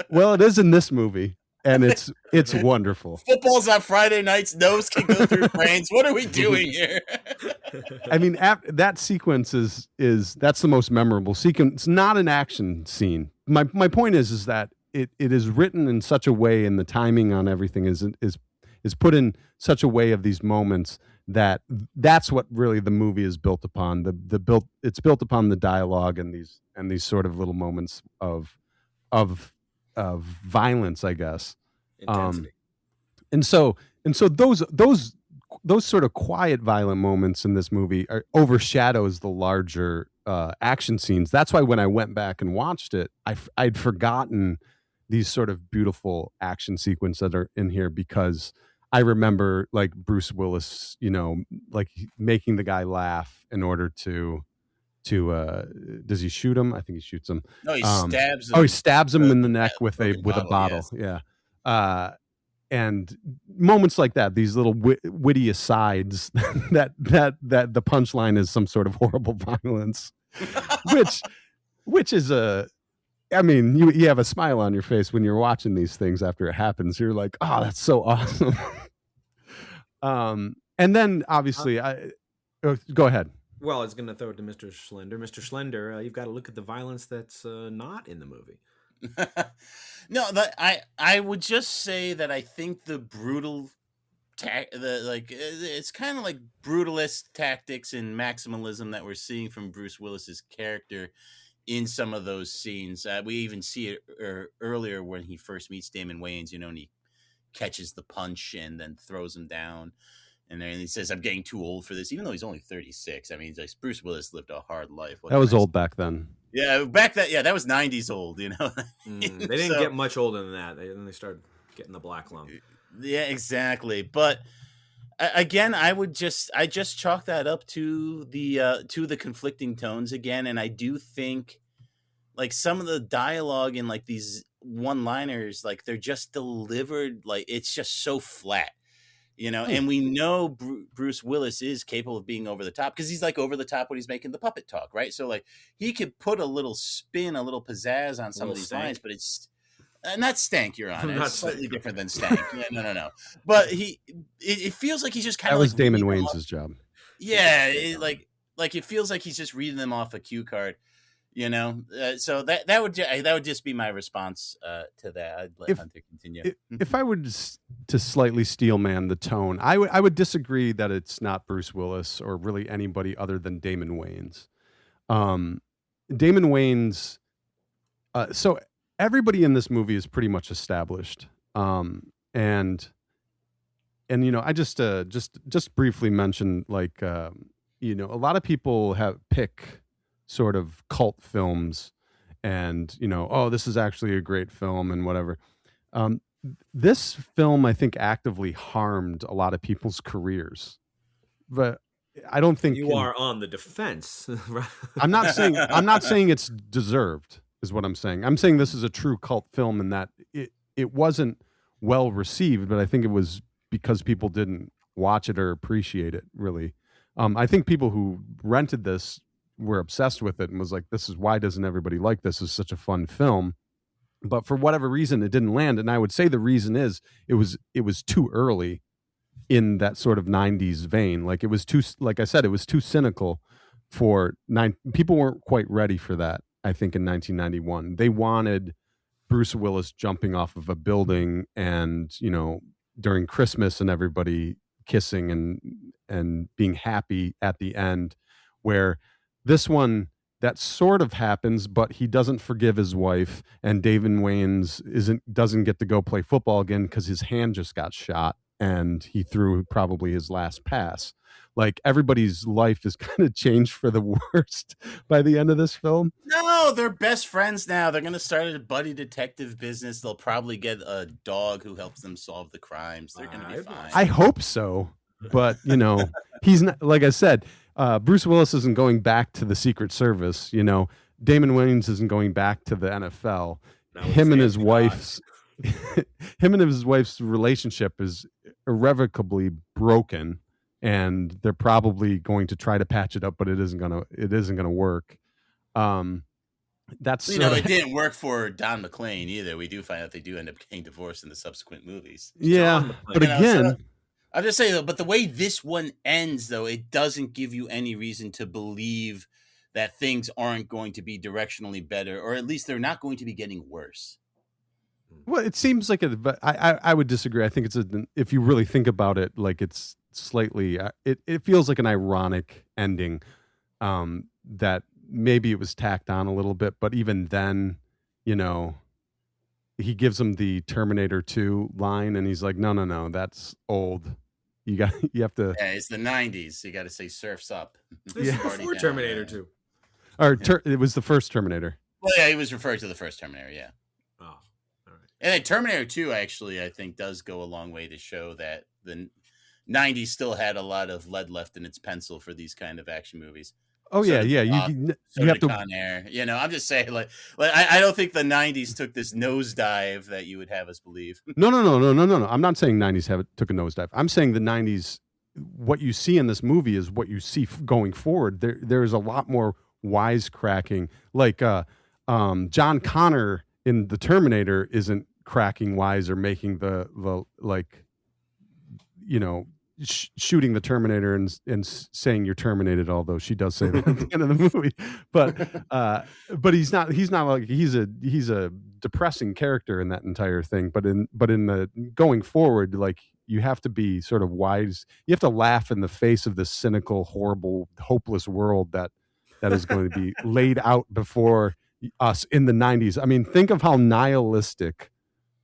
Well, it is in this movie, and it's wonderful. Football's on Friday nights. Nose can go through brains. What are we doing here? I mean, that sequence that's the most memorable sequence. It's not an action scene. My point is that it is written in such a way, and the timing on everything is put in such a way of these moments that's what really the movie is built upon. It's built upon the dialogue and these sort of little moments of violence, I guess. Intensity. And so those sort of quiet, violent moments in this movie overshadows the larger action scenes. That's why when I went back and watched it, I'd forgotten these sort of beautiful action sequences that are in here, because I remember like Bruce Willis, like making the guy laugh in order to does he shoot him? I think he shoots him. No, he stabs him. Oh, he stabs him in the neck with a broken bottle. yes. Yeah. And moments like that, these little witty asides that the punchline is some sort of horrible violence, which is you have a smile on your face when you're watching these things after it happens. You're like, oh, that's so awesome. And then obviously go ahead. Well, I was going to throw it to Mr. Schlender. Mr. Schlender, you've got to look at the violence that's not in the movie. No, I would just say that I think the brutal it's kind of like brutalist tactics and maximalism that we're seeing from Bruce Willis's character in some of those scenes. We even see it earlier when he first meets Damon Wayans, and he catches the punch and then throws him down. And then he says, "I'm getting too old for this," even though he's only 36. I mean, like, Bruce Willis lived a hard life. That was old back then. Yeah, that was 90s old, They didn't get much older than that. Then they started getting the black lung. Yeah, exactly. But again, I just chalk that up to the conflicting tones again. And I do think like some of the dialogue in like these one-liners, like they're just delivered, like it's just so flat. And we know Bruce Willis is capable of being over the top, because he's like over the top when he's making the puppet talk, right? So like he could put a little spin, a little pizzazz on some of these lines, but it's not stank, Your Honor. It's slightly different than stank. No. But it feels like he's just kind of. That was Damon Wayans' job. Yeah, it feels like he's just reading them off a cue card. So that would just be my response to that. I'd let Hunter continue. If I were to slightly steelman the tone, I would disagree that it's not Bruce Willis or really anybody other than Damon Wayans. Damon Wayans. So everybody in this movie is pretty much established, and I just briefly mentioned like a lot of people pick sort of cult films and, oh, this is actually a great film and whatever. This film, I think, actively harmed a lot of people's careers. But I don't think you are on the defense. I'm not saying it's deserved, is what I'm saying. I'm saying this is a true cult film and that it wasn't well received, but I think it was because people didn't watch it or appreciate it, really. I think people who rented this were obsessed with it and was like, why doesn't everybody like this? It's such a fun film. But for whatever reason, it didn't land. And I would say the reason is it was too early in that sort of 90s vein. Like like I said, it was too cynical for people weren't quite ready for that, I think, in 1991. They wanted Bruce Willis jumping off of a building and, during Christmas and everybody kissing and being happy at the end, where this one, that sort of happens, but he doesn't forgive his wife, and David Wayans doesn't get to go play football again because his hand just got shot and he threw probably his last pass. Like, everybody's life is kind of changed for the worst by the end of this film. No, they're best friends now. They're going to start a buddy detective business. They'll probably get a dog who helps them solve the crimes. They're going to be fine. I hope so, but he's not. Like I said, Bruce Willis isn't going back to the Secret Service. Damon Wayans isn't going back to the NFL. Him and his wife's relationship is irrevocably broken, and they're probably going to try to patch it up, but it isn't gonna work. That's it didn't work for Don McClane either. We do find out they do end up getting divorced in the subsequent movies. Yeah, but again. I'm just saying, though, but the way this one ends, though, it doesn't give you any reason to believe that things aren't going to be directionally better, or at least they're not going to be getting worse. Well, it seems like but I would disagree. I think if you really think about it, like it's slightly, it feels like an ironic ending, that maybe it was tacked on a little bit, but even then, he gives him the Terminator 2 line, and he's like, no, that's old. You have to. Yeah, it's the 90s. You got to say "Surfs Up." Before Terminator 2. Or it was the first Terminator. Well, yeah, he was referred to the first Terminator. Yeah. Oh, all right. And then Terminator 2 actually, I think, does go a long way to show that the 90s still had a lot of lead left in its pencil for these kind of action movies. Oh, yeah. You have to. Con Air. I'm just saying, like I don't think the 90s took this nosedive that you would have us believe. No. I'm not saying 90s took a nosedive. I'm saying the 90s, what you see in this movie is what you see going forward. There's a lot more wisecracking. Like John Connor in the Terminator isn't cracking wise or making the shooting the Terminator and saying you're terminated, although she does say that at the end of the movie. But he's not like he's a depressing character in that entire thing. But in the going forward, like, you have to be sort of wise. You have to laugh in the face of this cynical, horrible, hopeless world that is going to be laid out before us in the 90s. I mean, think of how nihilistic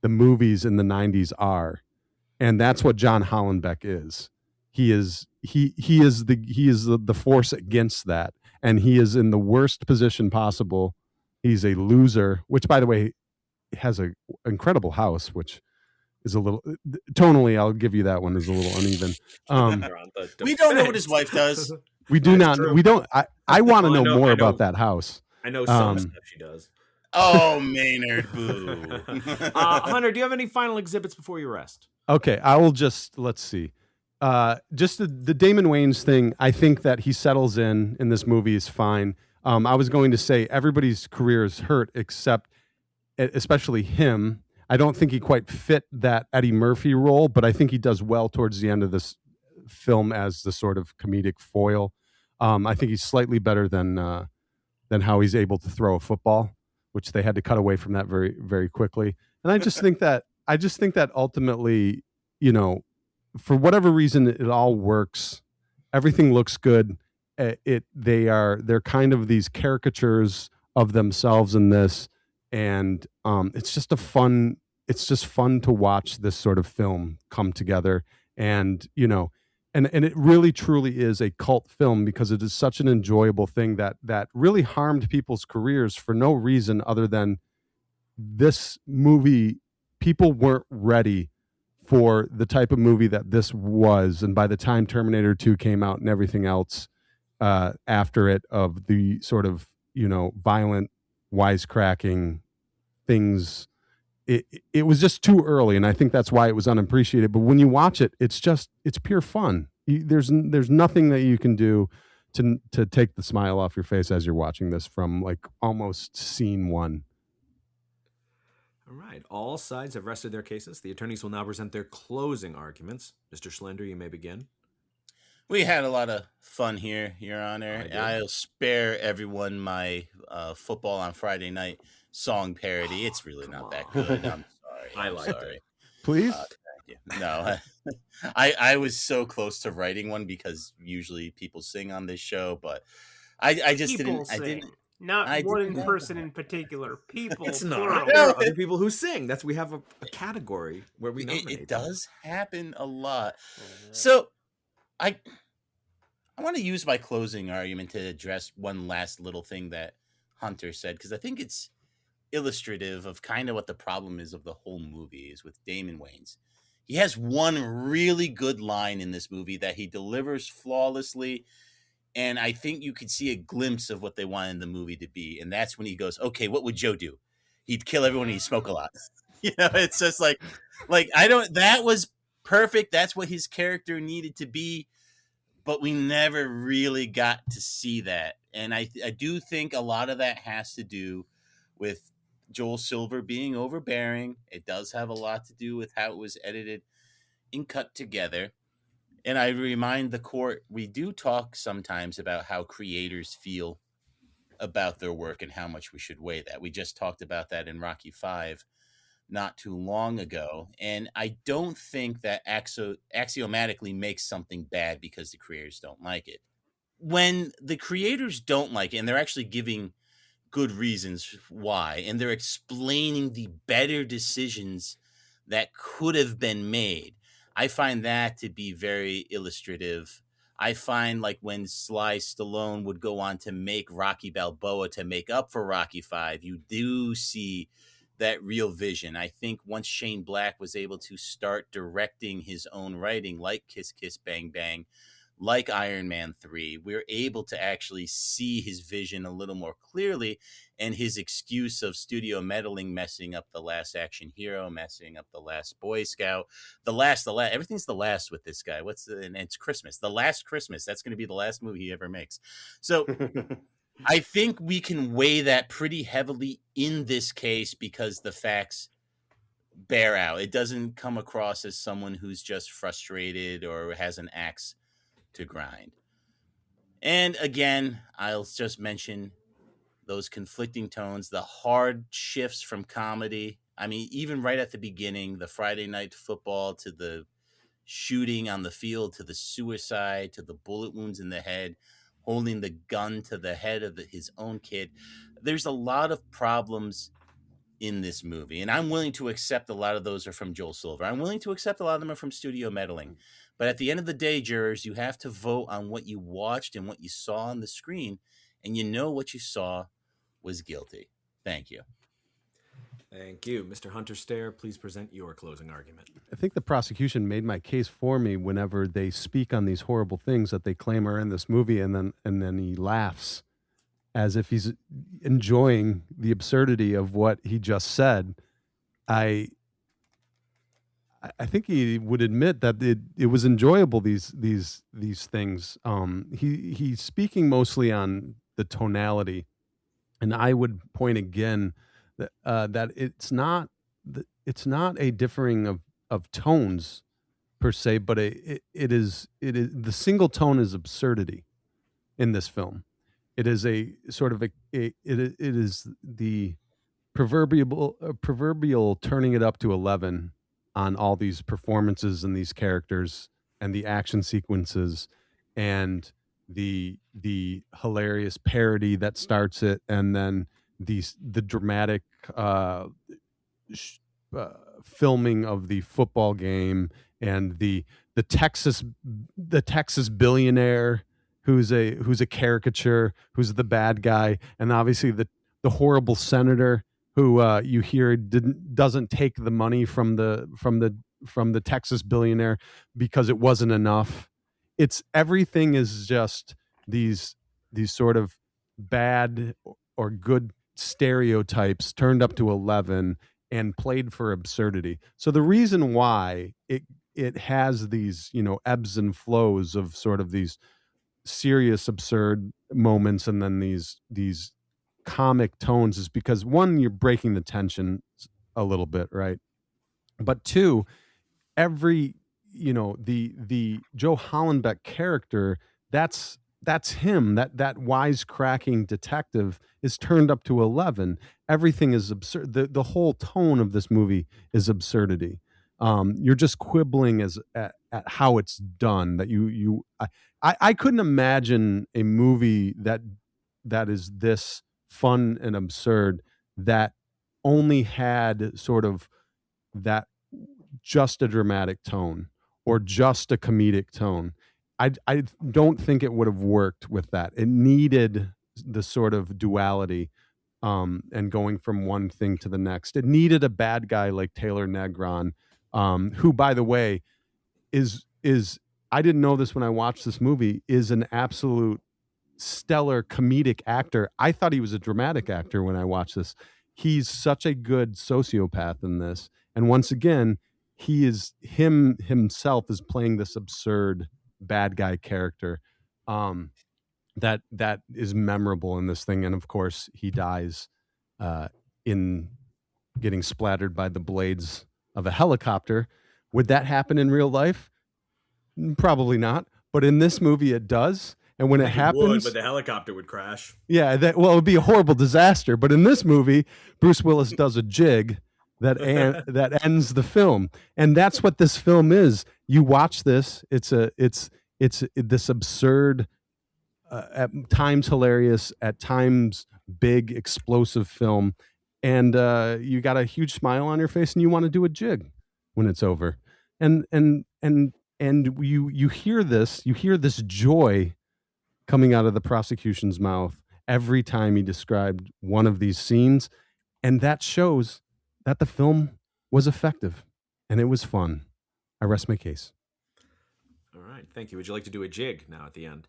the movies in the 90s are. And that's what John Hollenbeck is. He is the force against that, and he is in the worst position possible. He's a loser, which, by the way, has an incredible house, which is a little tonally. I'll give you that one, is a little uneven. We don't know what his wife does. We do not. True. We don't. I want to know more about that house. I know some stuff she does. Oh, Maynard, boo. Hunter, do you have any final exhibits before you rest? Okay, I will let's see. Just the Damon Wayans thing, I think that he settles in this movie is fine. I was going to say everybody's career is hurt except especially him. I don't think he quite fit that Eddie Murphy role, but I think he does well towards the end of this film as the sort of comedic foil. I think he's slightly better than how he's able to throw a football, which they had to cut away from that very, very quickly. And I just think that ultimately, for whatever reason, it all works. Everything looks good. They're kind of these caricatures of themselves in this, and it's just fun to watch this sort of film come together. And and it really truly is a cult film because it is such an enjoyable thing that really harmed people's careers for no reason other than this movie. People weren't ready for the type of movie that this was, and by the time Terminator 2 came out and everything else after it, of the sort of, violent wisecracking things, it was just too early, and I think that's why it was unappreciated. But when you watch it, it's pure fun. There's nothing that you can do to take the smile off your face as you're watching this from like almost scene one. All right. All sides have rested their cases. The attorneys will now present their closing arguments. Mr. Schlender, you may begin. We had a lot of fun here, Your Honor. I'll spare everyone my football on Friday night song parody. It's really not that good. I'm sorry. I liked it. Please? Thank you. No, I was so close to writing one because usually people sing on this show, but I just People didn't. sing. I didn't. Not I one didn't- person in particular. People. It's plural. not. There are other people who sing. We have a category where we nominate. It does happen a lot. So I want to use my closing argument to address one last little thing that Hunter said, because I think it's illustrative of kind of what the problem is of the whole movie is with Damon Wayans. He has one really good line in this movie that he delivers flawlessly, and I think you could see a glimpse of what they wanted the movie to be, and that's when he goes, "Okay, what would Joe do? He'd kill everyone and he'd smoke a lot." It's just like that was perfect. That's what his character needed to be, but we never really got to see that. And I do think a lot of that has to do with Joel Silver being overbearing. It does have a lot to do with how it was edited and cut together. And I remind the court, we do talk sometimes about how creators feel about their work and how much we should weigh that. We just talked about that in Rocky V not too long ago. And I don't think that axiomatically makes something bad because the creators don't like it. When the creators don't like it, and they're actually giving good reasons why, and they're explaining the better decisions that could have been made, I find that to be very illustrative. I find like when Sly Stallone would go on to make Rocky Balboa to make up for Rocky V, you do see that real vision. I think once Shane Black was able to start directing his own writing, like Kiss Kiss Bang Bang, like Iron Man 3, we're able to actually see his vision a little more clearly, and his excuse of studio meddling, messing up The Last Action Hero, messing up The Last Boy Scout, the last, everything's the last with this guy. And it's Christmas, The Last Christmas. That's going to be the last movie he ever makes. So I think we can weigh that pretty heavily in this case because the facts bear out. It doesn't come across as someone who's just frustrated or has an axe to grind. And again, I'll just mention those conflicting tones, the hard shifts from comedy. I mean, even right at the beginning, the Friday night football to the shooting on the field, to the suicide, to the bullet wounds in the head, holding the gun to the head of his own kid. There's a lot of problems in this movie, and I'm willing to accept a lot of those are from Joel Silver. I'm willing to accept a lot of them are from studio meddling. But at the end of the day, jurors, you have to vote on what you watched and what you saw on the screen, and what you saw was guilty. Thank you. Thank you. Mr. Hunter Stair, please present your closing argument. I think the prosecution made my case for me whenever they speak on these horrible things that they claim are in this movie, and then he laughs as if he's enjoying the absurdity of what he just said. I think he would admit that it was enjoyable, these things. He's speaking mostly on the tonality, and I would point again that it's not a differing of tones per se, but it is the single tone is absurdity in this film. It is a sort of it is the proverbial turning it up to 11 on all these performances and these characters and the action sequences and the hilarious parody that starts it, and then the dramatic filming of the football game and the the Texas billionaire who's a caricature, who's the bad guy, and obviously the horrible senator who you hear doesn't take the money from the Texas billionaire because it wasn't enough. Everything is just these sort of bad or good stereotypes turned up to 11 and played for absurdity. So the reason why it has these, ebbs and flows of sort of these serious absurd moments and then these comic tones is because, one, you're breaking the tension a little bit, right? But two, every the Joe Hollenbeck character, that's him, that wisecracking detective is turned up to 11. Everything is absurd. The whole tone of this movie is absurdity. You're just quibbling at how it's done. That I couldn't imagine a movie that is this fun and absurd that only had sort of that just a dramatic tone or just a comedic tone. I don't think it would have worked with that. It needed the sort of duality and going from one thing to the next. It needed a bad guy like Taylor Negron, who, by the way, is I didn't know this when I watched this movie, is an absolute stellar comedic actor. I thought he was a dramatic actor when I watched this. He's such a good sociopath in this. And once again, himself is playing this absurd bad guy character that is memorable in this thing. And of course, he dies in getting splattered by the blades of a helicopter. Would that happen in real life? Probably not. But in this movie, it does. And when it happens, but the helicopter would crash. Yeah, it would be a horrible disaster. But in this movie, Bruce Willis does a jig that ends the film, and that's what this film is. You watch this; it's this absurd, at times hilarious, at times big, explosive film, and you got a huge smile on your face, and you want to do a jig when it's over, and you hear this joy coming out of the prosecution's mouth every time he described one of these scenes. And that shows that the film was effective and it was fun. I rest my case. All right. Thank you. Would you like to do a jig now at the end?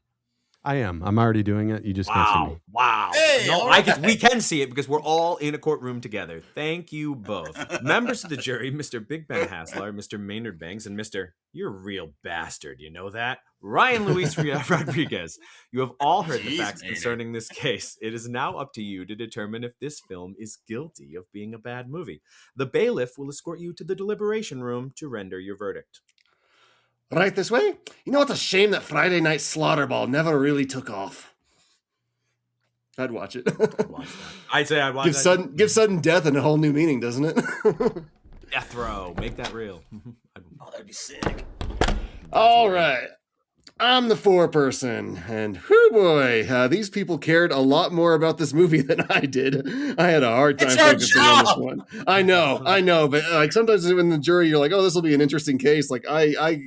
I am. I'm already doing it. You just can't see me. Wow. Hey, no, right. We can see it because we're all in a courtroom together. Thank you both. Members of the jury, Mr. Big Ben Haslar, Mr. Maynard Bangs, and Mr. You're a real bastard, you know that? Ryan Luis Rodriguez. You have all heard the facts Maynard. concerning this case. It is now up to you to determine if this film is guilty of being a bad movie. The bailiff will escort you to the deliberation room to render your verdict. Right this way? You know, it's a shame that Friday Night Slaughter Ball never really took off. I'd watch it. I'd say I'd watch that. Give sudden death a whole new meaning, doesn't it? Death row. Make that real. Oh, that'd be sick. All right. I'm the foreperson, and whoo boy, these people cared a lot more about this movie than I did. I had a hard time It's our focusing on this job! one. I know, but like sometimes in the jury, you're like, oh, this will be an interesting case. Like I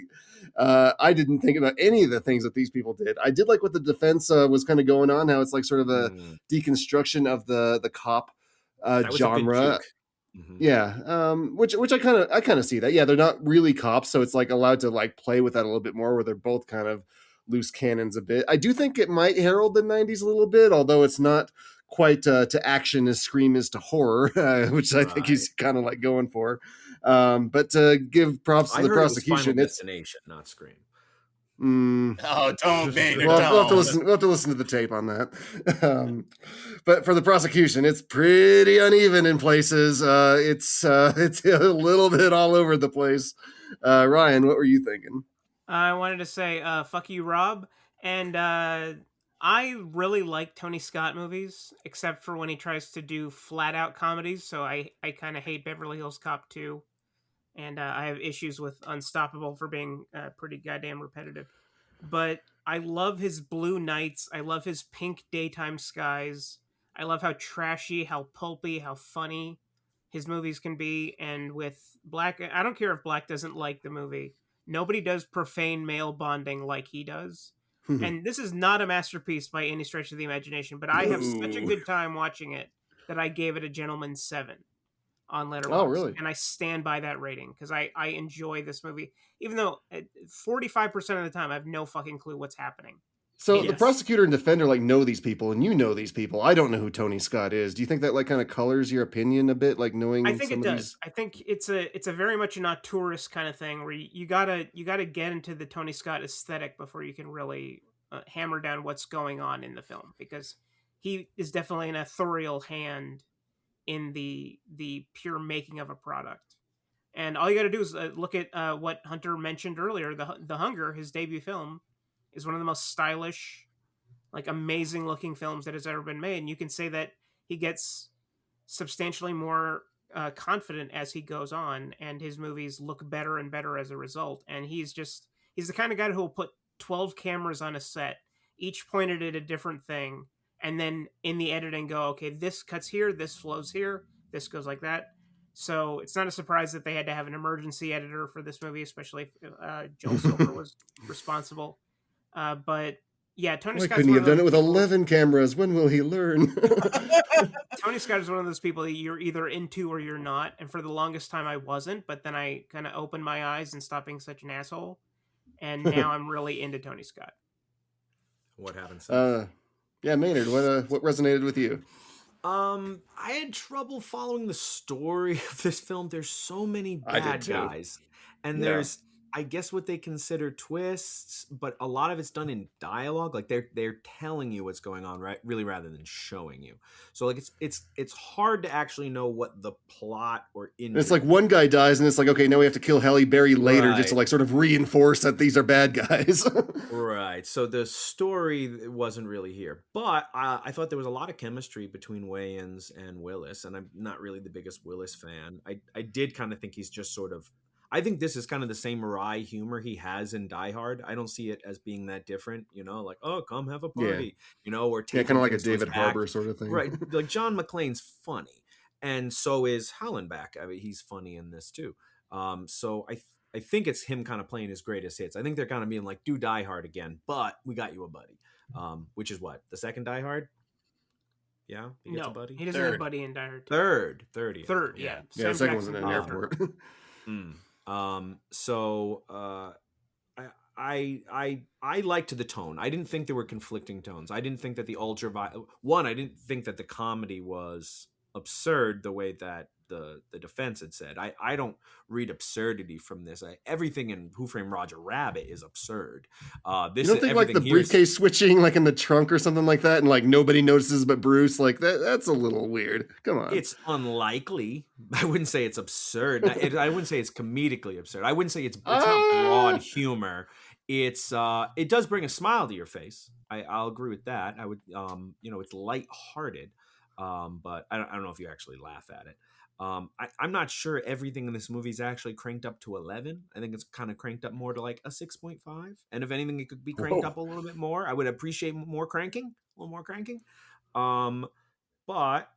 didn't think about any of the things that these people did. I did like what the defense was kind of going on, how it's like sort of a deconstruction of the cop genre. Mm-hmm. Yeah, which I kind of see that. Yeah, they're not really cops, so it's like allowed to like play with that a little bit more, where they're both kind of loose cannons a bit. I do think it might herald the 90s a little bit, although it's not quite to action as Scream is to horror, which I think he's kind of like going for. But to give props to the prosecution, it's Destination, not Scream. Oh, don't, Maynard. We'll have to listen to the tape on that. But for the prosecution, it's pretty uneven in places. It's a little bit all over the place. Ryan, what were you thinking? I wanted to say, fuck you, Rob. And I really like Tony Scott movies, except for when he tries to do flat out comedies. So I kind of hate Beverly Hills Cop 2. And I have issues with Unstoppable for being pretty goddamn repetitive. But I love his Blue Nights. I love his Pink Daytime Skies. I love how trashy, how pulpy, how funny his movies can be. And with Black, I don't care if Black doesn't like the movie. Nobody does profane male bonding like he does. And this is not a masterpiece by any stretch of the imagination, but I have such a good time watching it that I gave it a gentleman's 7 on Letterboxd. Oh, really? And I stand by that rating because I enjoy this movie, even though 45% of the time I have no fucking clue what's happening. So the prosecutor and defender like know these people, and you know these people. I don't know who Tony Scott is. Do you think that like kind of colors your opinion a bit, like knowing? I think it does. I think it's a very much an auteurist kind of thing where you gotta get into the Tony Scott aesthetic before you can really hammer down what's going on in the film, because he is definitely an authorial hand in the pure making of a product. And all you got to do is look at what Hunter mentioned earlier, the Hunger, his debut film, is one of the most stylish, like amazing looking films that has ever been made. And you can say that he gets substantially more confident as he goes on, and his movies look better and better as a result. And he's the kind of guy who will put 12 cameras on a set, each pointed at a different thing, and then in the editing go, okay, this cuts here, this flows here, this goes like that. So it's not a surprise that they had to have an emergency editor for this movie, especially if Joel Silver was responsible. But yeah, Tony Scott. Couldn't he have done it with 11 cameras? When will he learn? Tony Scott is one of those people that you're either into or you're not. And for the longest time, I wasn't. But then I kind of opened my eyes and stopped being such an asshole. And now I'm really into Tony Scott. What happened? Yeah, Maynard, what resonated with you? I had trouble following the story of this film. There's so many bad guys, and there's, I guess, what they consider twists, but a lot of it's done in dialogue. Like they're telling you what's going on, right? Really, rather than showing you. So like it's hard to actually know what the plot or it's like one guy dies, and it's like, okay, now we have to kill Halle Berry later just to like sort of reinforce that these are bad guys. Right. So the story wasn't really here, but I thought there was a lot of chemistry between Wayans and Willis, and I'm not really the biggest Willis fan. I did kind of think he's just sort of. I think this is kind of the same wry humor he has in Die Hard. I don't see it as being that different, like, oh, come have a party, or kind of like a David Harbour sort of thing. Right. Like John McClane's funny. And so is Hollenbach. I mean, he's funny in this too. So I think it's him kind of playing his greatest hits. I think they're kind of being like, do Die Hard again, but we got you a buddy. Which is what? The second Die Hard? Yeah? He gets a buddy? He doesn't have a buddy in Die Hard. Third, yeah. Yeah, the second one's in an airport. So I liked the tone. I didn't think there were conflicting tones. I didn't think that I didn't think that the comedy was absurd the way that the defense had said. I don't read absurdity from this. Everything in Who Framed Roger Rabbit is absurd. You don't think like the briefcase switching like in the trunk or something like that, and like nobody notices but Bruce? Like that's a little weird. Come on. It's unlikely. I wouldn't say it's absurd. I wouldn't say it's comedically absurd. I wouldn't say it's not broad humor. It does bring a smile to your face. I'll agree with that. I would it's lighthearted. But I don't know if you actually laugh at it. I'm not sure everything in this movie is actually cranked up to 11. I think it's kind of cranked up more to like a 6.5. And if anything, it could be cranked up a little bit more. I would appreciate a little more cranking. But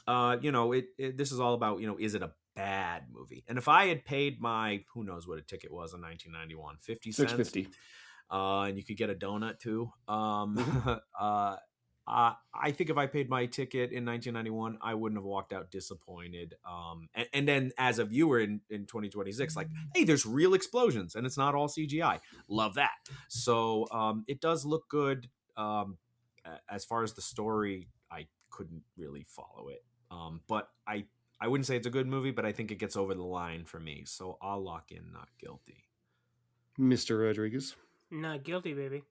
this is all about, is it a bad movie? And if I had paid my, who knows what a ticket was in 1991, 50 cents. $6.50. And you could get a donut too. I think if I paid my ticket in 1991, I wouldn't have walked out disappointed. And then as a viewer in 2026, like, hey, there's real explosions and it's not all CGI. Love that. So it does look good. As far as the story, I couldn't really follow it. But I wouldn't say it's a good movie, but I think it gets over the line for me. So I'll lock in Not Guilty. Mr. Rodriguez. Not guilty, baby.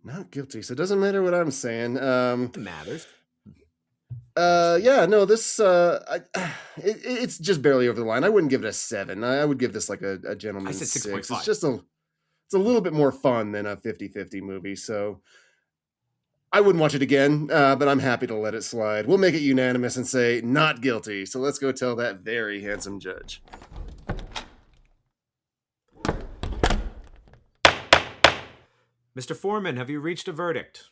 Not guilty. So it doesn't matter what I'm saying. It matters. This it's just barely over the line. I wouldn't give it a 7. I would give this like a gentleman's 6. 6.5. It's just it's a little bit more fun than a 50-50 movie. So I wouldn't watch it again, but I'm happy to let it slide. We'll make it unanimous and say not guilty. So let's go tell that very handsome judge. Mr. Foreman, have you reached a verdict?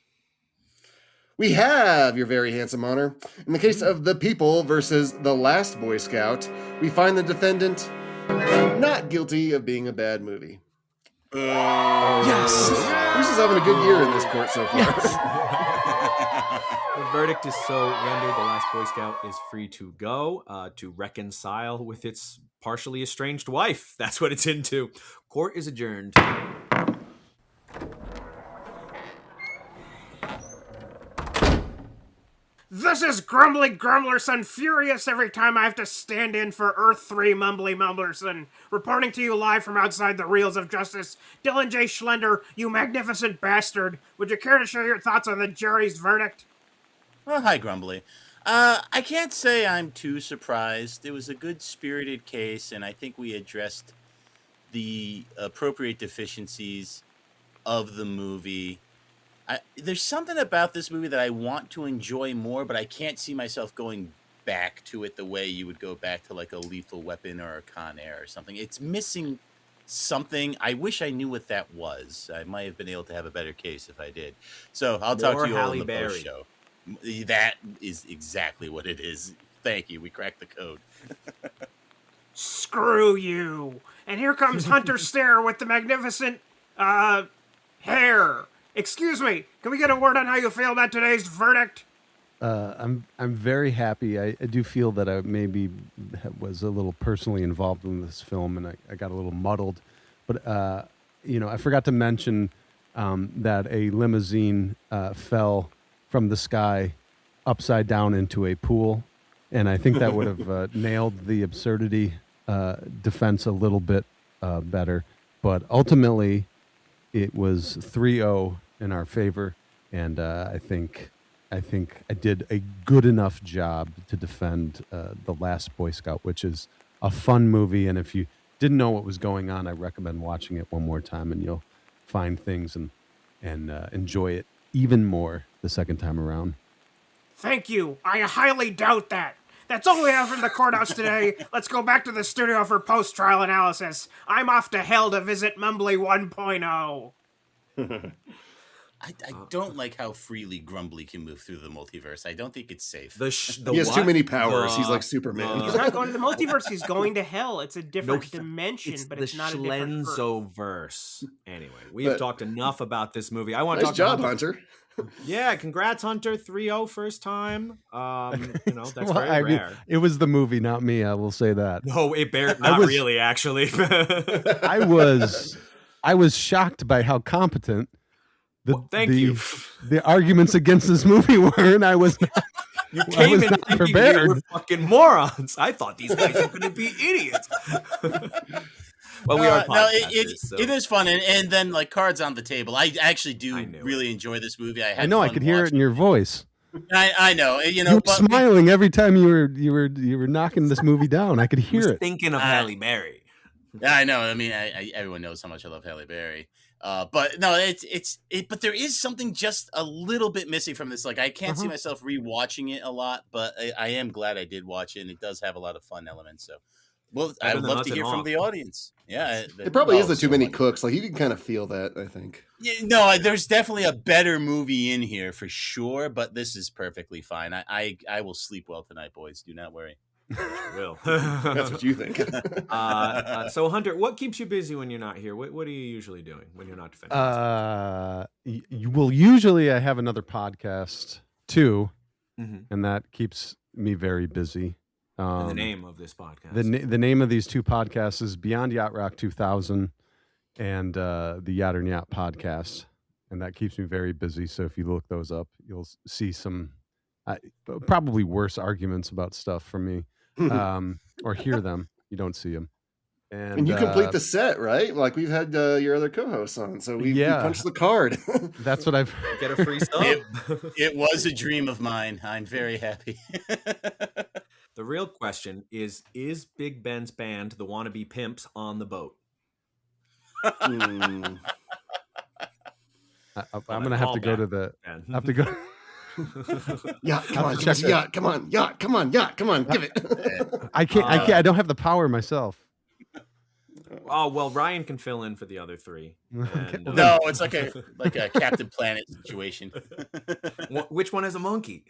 We have, Your Very Handsome Honor. In the case of The People versus The Last Boy Scout, we find the defendant not not guilty of being a bad movie. Yes. Bruce is having a good year in this court so far. The verdict is so rendered. The Last Boy Scout is free to go to reconcile with its partially estranged wife. That's what it's into. Court is adjourned. This is Grumbly Grumblerson, furious every time I have to stand in for Earth 3 Mumbly Mumblerson. Reporting to you live from outside the Reels of Justice, Dylan J. Schlender, you magnificent bastard. Would you care to share your thoughts on the jury's verdict? Well, hi, Grumbly. I can't say I'm too surprised. It was a good-spirited case, and I think we addressed the appropriate deficiencies of the movie. There's something about this movie that I want to enjoy more, but I can't see myself going back to it the way you would go back to like a Lethal Weapon or a Con Air or something. It's missing something. I wish I knew what that was. I might have been able to have a better case if I did. So I'll talk to you all in the post show. That is exactly what it is. Thank you. We cracked the code. Screw you. And here comes Hunter Stair with the magnificent, hair. Excuse me, can we get a word on how you feel about today's verdict? I'm very happy. I do feel that I maybe was a little personally involved in this film, and I got a little muddled. But I forgot to mention that a limousine fell from the sky upside down into a pool, and I think that would have nailed the absurdity defense a little bit better. But ultimately, it was 3-0 in our favor, and I think I did a good enough job to defend The Last Boy Scout, which is a fun movie. And if you didn't know what was going on, I recommend watching it one more time, and you'll find things and enjoy it even more the second time around. Thank you. I highly doubt that. That's all we have from the courthouse today. Let's go back to the studio for post-trial analysis. I'm off to hell to visit Mumbly 1.0. I don't like how freely Grumbly can move through the multiverse. I don't think it's safe. He has too many powers. He's like Superman. He's not going to the multiverse. He's going to hell. It's a different dimension, but it's not a different Schlenzo-verse. Anyway, we've talked enough about this movie. I want to nice talk job, about Hunter. Yeah, congrats, Hunter. 3-0 first time. That's Well, very rare. It was the movie, not me. I will say that. No, not really, actually. I was shocked by how competent the arguments against this movie were, and I was not. You came in thinking prepared. we were fucking morons. I thought these guys were going to be idiots. Well, we are podcasters, it is fun, and then like cards on the table. I actually do really enjoy this movie. I know. I could hear it in your voice. I know. You were smiling every time you were knocking this movie down. I could hear it. Thinking of Halle Berry. Yeah, I know. I mean, everyone knows how much I love Halle Berry. But no, but there is something just a little bit missing from this. Like I can't see myself rewatching it a lot, but I am glad I did watch it, and it does have a lot of fun elements. So, well, I would love to hear from the audience. Yeah, it probably is the too many cooks. Like you can kind of feel that. I think. Yeah, no, there's definitely a better movie in here for sure, but this is perfectly fine. I will sleep well tonight, boys. Do not worry. Will. That's what you think. So Hunter, what keeps you busy when you're not here? What are you usually doing when you're not defending? Usually I have another podcast too, and that keeps me very busy. And the name of this podcast? The name of these two podcasts is Beyond Yacht Rock 2000 and the Yacht or Nyacht Podcast, and that keeps me very busy. So if you look those up, you'll see some probably worse arguments about stuff from me. Or hear them. You don't see them. And you complete the set, right? Like we've had your other co-hosts on, so we punched the card. That's what I've get a free sub. It was a dream of mine. I'm very happy. The real question is Big Ben's band, the Wannabe Pimps, on the boat? I'm gonna have to go to the. I have to go. Yeah, come on, come on, give it. I can't. I don't have the power myself. Oh well, Ryan can fill in for the other three. And, no, it's like a Captain Planet situation. Which one has a monkey?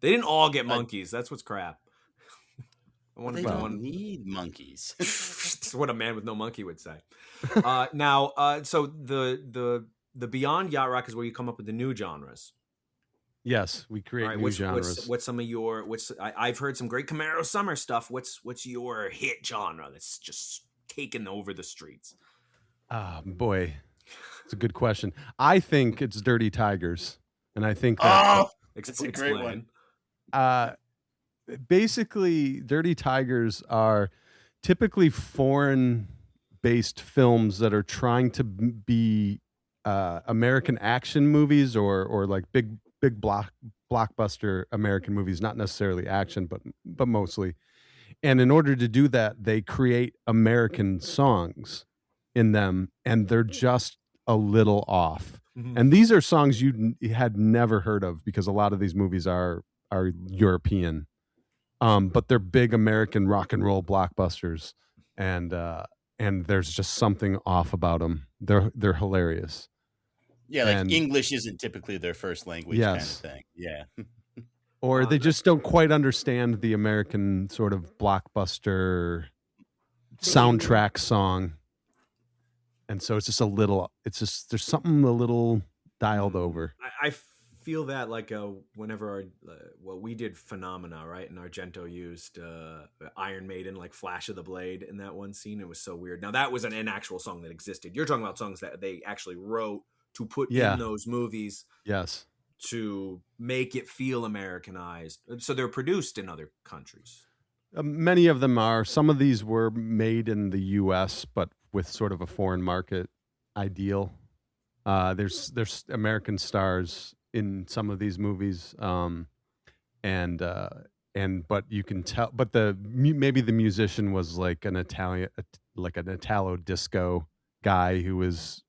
They didn't all get monkeys. That's what's crap. want They to don't need monkeys. That's what a man with no monkey would say. So the Beyond Yacht Rock is where you come up with the new genres. Yes, we create new genres. What's some of your I've heard some great Camaro summer stuff. What's your hit genre that's just taken over the streets? Boy, it's a good question. I think it's Dirty Tigers, and I think that It's a great one. Basically, Dirty Tigers are typically foreign-based films that are trying to be American action movies or like big blockbuster American movies, not necessarily action, but mostly. And in order to do that, they create American songs in them, and they're just a little off. Mm-hmm. And these are songs you had never heard of because a lot of these movies are European, but they're big American rock and roll blockbusters, and there's just something off about them. They're hilarious. Yeah, like English isn't typically their first language kind of thing. Yeah. Or they just don't quite understand the American sort of blockbuster soundtrack song. And so it's just there's something a little dialed over. I feel that like whenever we did Phenomena, right? And Argento used Iron Maiden, like Flash of the Blade in that one scene. It was so weird. Now that was an actual song that existed. You're talking about songs that they actually wrote to put in those movies. Yes. To make it feel Americanized. So they're produced in other countries. Many of them are. Some of these were made in the U.S., but with sort of a foreign market ideal. There's American stars in some of these movies, but you can tell. But maybe the musician was like an Italo disco guy who was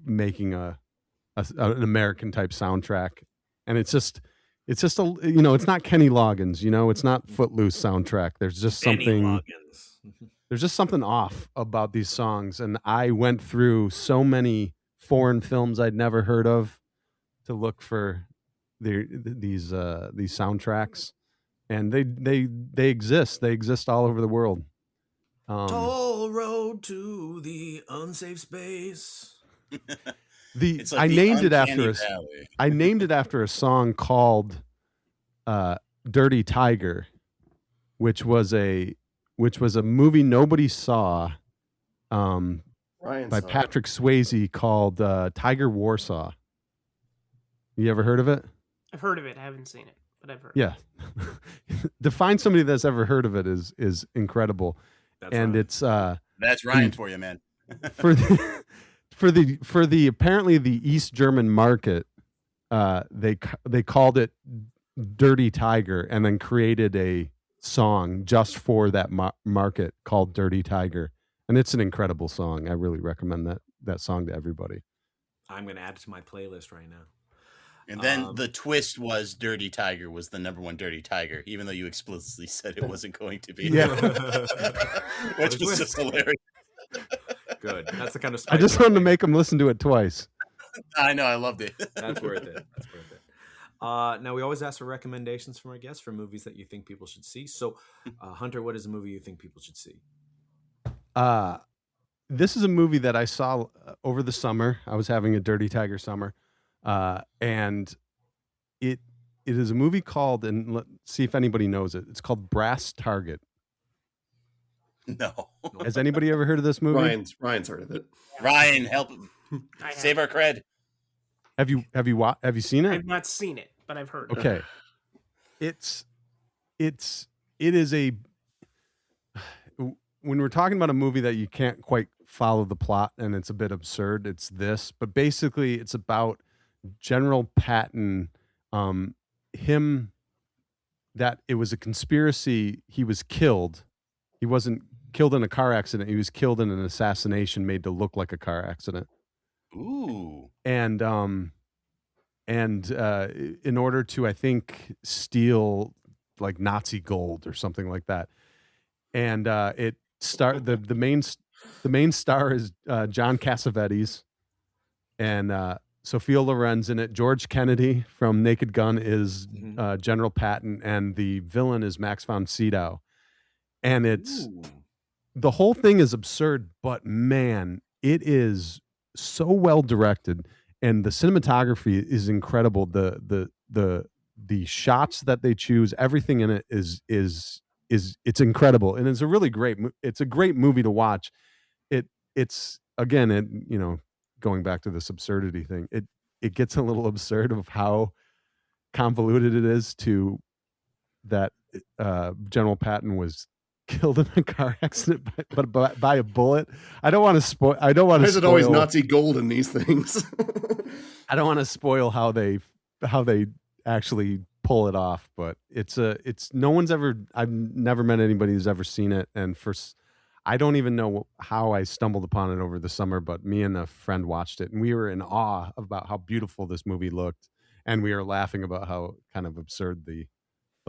making an American type soundtrack, and it's just it's not Kenny Loggins, it's not Footloose soundtrack. There's just something. There's just something off about these songs, and I went through so many foreign films I'd never heard of to look for these soundtracks, and they exist. They exist all over the world. Toll road to the unsafe space. I named it after a song called "Dirty Tiger," which was a movie nobody saw by Patrick Swayze called Tiger Warsaw. You ever heard of it? I've heard of it. I haven't seen it, but I've heard. Yeah, to find somebody that's ever heard of it is incredible. That's Ryan for you, man. for the apparently the East German market, they called it Dirty Tiger, and then created a song just for that market called Dirty Tiger, and it's an incredible song. I really recommend that song to everybody. I'm going to add it to my playlist right now. And then the twist was Dirty Tiger was the number one Dirty Tiger, even though you explicitly said it wasn't going to be. Yeah. Which was just hilarious. Good. That's the kind of I just wanted to make them listen to it twice. I know. I loved it. That's worth it. Now, we always ask for recommendations from our guests for movies that you think people should see. So, Hunter, what is a movie you think people should see? This is a movie that I saw over the summer. I was having a Dirty Tiger summer. And it is a movie called, and let's see if anybody knows it. It's called Brass Target. No. Has anybody ever heard of this movie? Ryan's heard of it. Ryan, help him. Save our cred. Have you seen it? I've not seen it, but I've heard. Okay. It is a, when we're talking about a movie that you can't quite follow the plot and it's a bit absurd, it's this, but basically it's about General Patton, that it was a conspiracy. He was killed. He wasn't killed in a car accident. He was killed in an assassination made to look like a car accident. Ooh. And in order to, I think, steal like Nazi gold or something like that. And the main star is John Cassavetes, and Sophia Loren's in it. George Kennedy from Naked Gun is General Patton, and the villain is Max von Sydow. And it's Ooh. the whole thing is absurd, but man, it is so well directed, and the cinematography is incredible. The shots that they choose, everything in it is it's incredible, and it's a really great it's a great movie to watch. It's again, going back to this absurdity thing, it gets a little absurd of how convoluted it is to that General Patton was killed in a car accident by a bullet. I don't want to spoil. I don't want to. Why is it always Nazi gold in these things? I don't want to spoil how they actually pull it off, but it's no one's ever. I've never met anybody who's ever seen it, and I don't even know how I stumbled upon it over the summer, but me and a friend watched it, and we were in awe about how beautiful this movie looked, and we were laughing about how kind of absurd the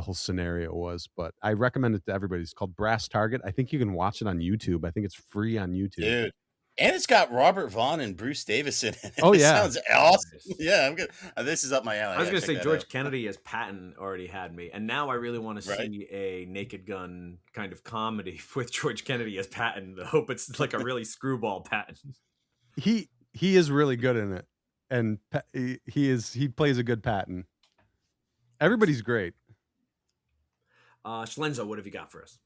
whole scenario was. But I recommend it to everybody. It's called Brass Target. I think you can watch it on YouTube. I think it's free on YouTube. Dude. And it's got Robert Vaughn and Bruce Davis in it. Oh, It yeah. sounds awesome. Yeah, I'm good. This is up my alley. I was gotta going to say check that George out. Kennedy as Patton already had me, and now I really want to Right. see a Naked Gun kind of comedy with George Kennedy as Patton. I hope it's like a really screwball Patton. He is really good in it, and he plays a good Patton. Everybody's great. Schlenzo, what have you got for us?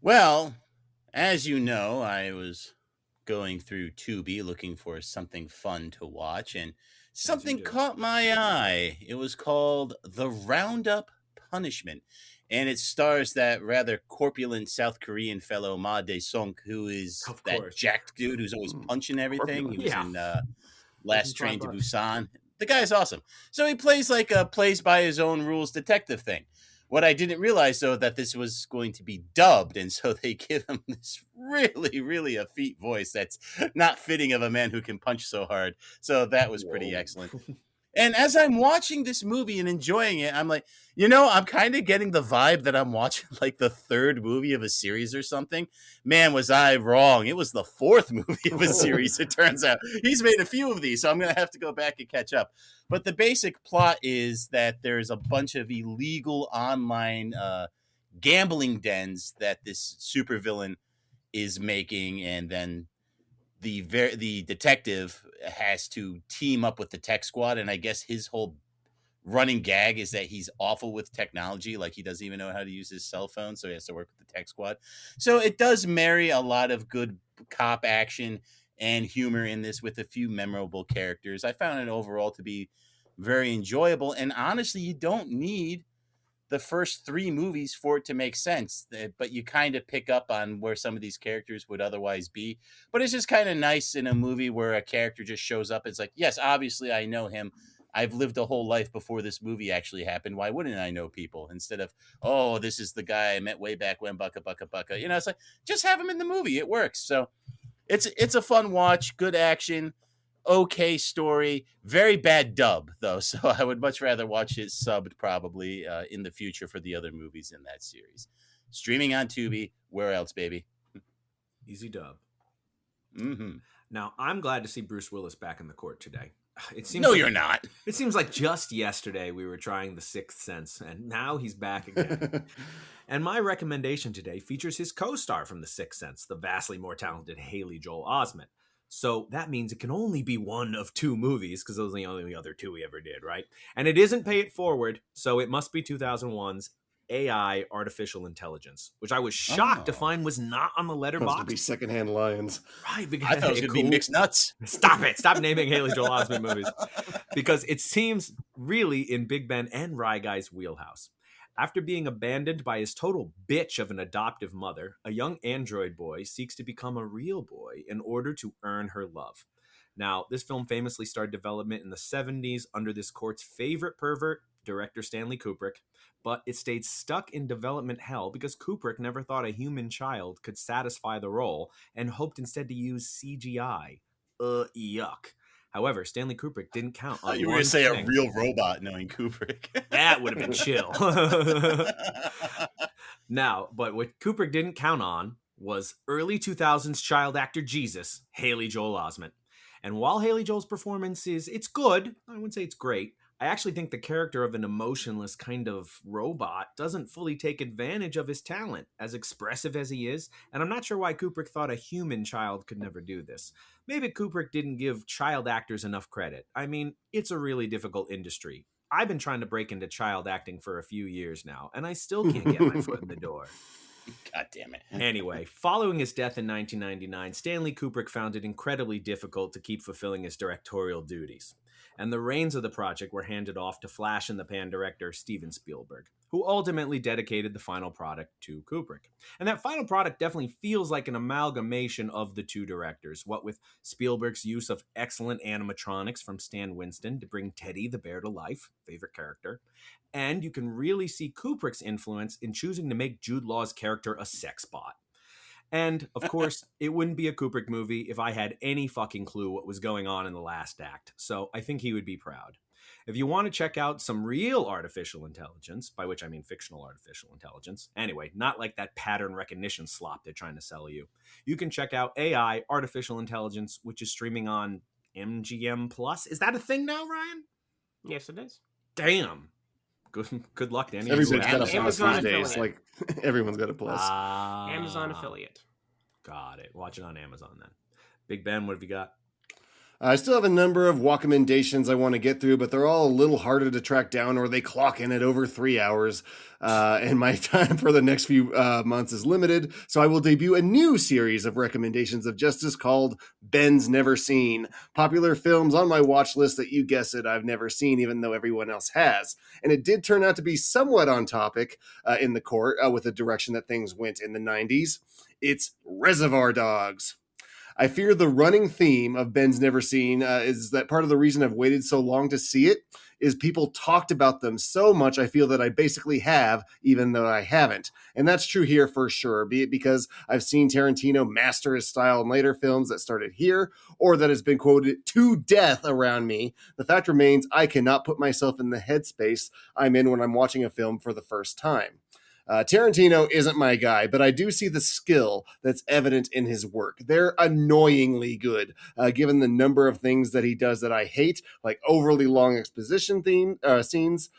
Well, as you know, I was going through Tubi looking for something fun to watch, and something do. caught my eye. It was called The Roundup Punishment, and it stars that rather corpulent South Korean fellow Ma Dae-sung, who is Of that course. jacked dude who's always punching everything. He was Yeah. in Last Train to $5. Busan. The guy's awesome. So he plays like a plays by his own rules detective thing. What I didn't realize, though, that this was going to be dubbed, and so they give him this really, really effete voice that's not fitting of a man who can punch so hard. So that was pretty Whoa. excellent. And as I'm watching this movie and enjoying it, I'm like, I'm kind of getting the vibe that I'm watching like the third movie of a series or something. Man, was I wrong. It was the fourth movie of a series, it turns out. He's made a few of these, so I'm going to have to go back and catch up. But the basic plot is that there's a bunch of illegal online gambling dens that this supervillain is making, and then the detective has to team up with the tech squad, and I guess his whole running gag is that he's awful with technology, like he doesn't even know how to use his cell phone, so he has to work with the tech squad. So it does marry a lot of good cop action and humor in this with a few memorable characters. I found it overall to be very enjoyable, and honestly, you don't need the first three movies for it to make sense, but you kind of pick up on where some of these characters would otherwise be. But it's just kind of nice in a movie where a character just shows up. It's like, yes, obviously I know him. I've lived a whole life before this movie actually happened. Why wouldn't I know people? Instead of, oh, this is the guy I met way back when, bucka, bucka, bucka. It's like, just have him in the movie. It works. So it's a fun watch, good action, okay story, very bad dub though, so I would much rather watch it subbed probably in the future for the other movies in that series. Streaming on Tubi. Where else, baby? Easy dub. Mm-hmm. Now, I'm glad to see Bruce Willis back in the court today. It seems No, like, you're not. It seems like just yesterday we were trying The Sixth Sense, and now he's back again. And my recommendation today features his co-star from The Sixth Sense, the vastly more talented Haley Joel Osment. So that means it can only be one of two movies, because those are the only other two he ever did, right? And it isn't Pay It Forward, so it must be 2001's AI, Artificial Intelligence, which I was shocked to find was not on the Supposed to be letterbox. Secondhand Lions. Right, because I thought it was going to be Mixed Nuts. Stop it. Stop naming Haley Joel Osment movies. Because it seems really in Big Ben and Rye Guy's wheelhouse. After being abandoned by his total bitch of an adoptive mother, a young android boy seeks to become a real boy in order to earn her love. Now, this film famously started development in the 70s under this court's favorite pervert, director Stanley Kubrick, but it stayed stuck in development hell because Kubrick never thought a human child could satisfy the role and hoped instead to use CGI. Yuck. However, Stanley Kubrick didn't count on You were going to say a real robot knowing Kubrick. That would have been chill. Now, but what Kubrick didn't count on was early 2000s child actor Jesus, Haley Joel Osment. And while Haley Joel's performance it's good, I wouldn't say it's great, I actually think the character of an emotionless kind of robot doesn't fully take advantage of his talent, as expressive as he is, and I'm not sure why Kubrick thought a human child could never do this. Maybe Kubrick didn't give child actors enough credit. I mean, it's a really difficult industry. I've been trying to break into child acting for a few years now, and I still can't get my foot in the door. God damn it. Anyway, following his death in 1999, Stanley Kubrick found it incredibly difficult to keep fulfilling his directorial duties. And the reins of the project were handed off to flash-in-the-pan director Steven Spielberg, who ultimately dedicated the final product to Kubrick. And that final product definitely feels like an amalgamation of the two directors, what with Spielberg's use of excellent animatronics from Stan Winston to bring Teddy the bear to life, favorite character, and you can really see Kubrick's influence in choosing to make Jude Law's character a sex bot. And, of course, it wouldn't be a Kubrick movie if I had any fucking clue what was going on in the last act, so I think he would be proud. If you want to check out some real artificial intelligence, by which I mean fictional artificial intelligence, anyway, not like that pattern recognition slop they're trying to sell you, you can check out AI, Artificial Intelligence, which is streaming on MGM+. Is that a thing now, Ryan? Yes, it is. Damn. Good luck to anyone. Everybody's got a plus Amazon these days. affiliate. Like everyone's got a plus. Amazon affiliate. Got it. Watch it on Amazon then. Big Ben, what have you got? I still have a number of recommendations I want to get through, but they're all a little harder to track down, or they clock in at over 3 hours. And my time for the next few months is limited, so I will debut a new series of recommendations of justice called Ben's Never Seen. Popular films on my watch list that, you guess it, I've never seen, even though everyone else has. And it did turn out to be somewhat on topic in the court with the direction that things went in the 90s. It's Reservoir Dogs. I fear the running theme of Ben's Never Seen is that part of the reason I've waited so long to see it is people talked about them so much I feel that I basically have, even though I haven't. And that's true here for sure, be it because I've seen Tarantino master his style in later films that started here, or that has been quoted to death around me. The fact remains I cannot put myself in the headspace I'm in when I'm watching a film for the first time. Tarantino isn't my guy, but I do see the skill that's evident in his work. They're annoyingly good, given the number of things that he does that I hate, like overly long exposition scenes,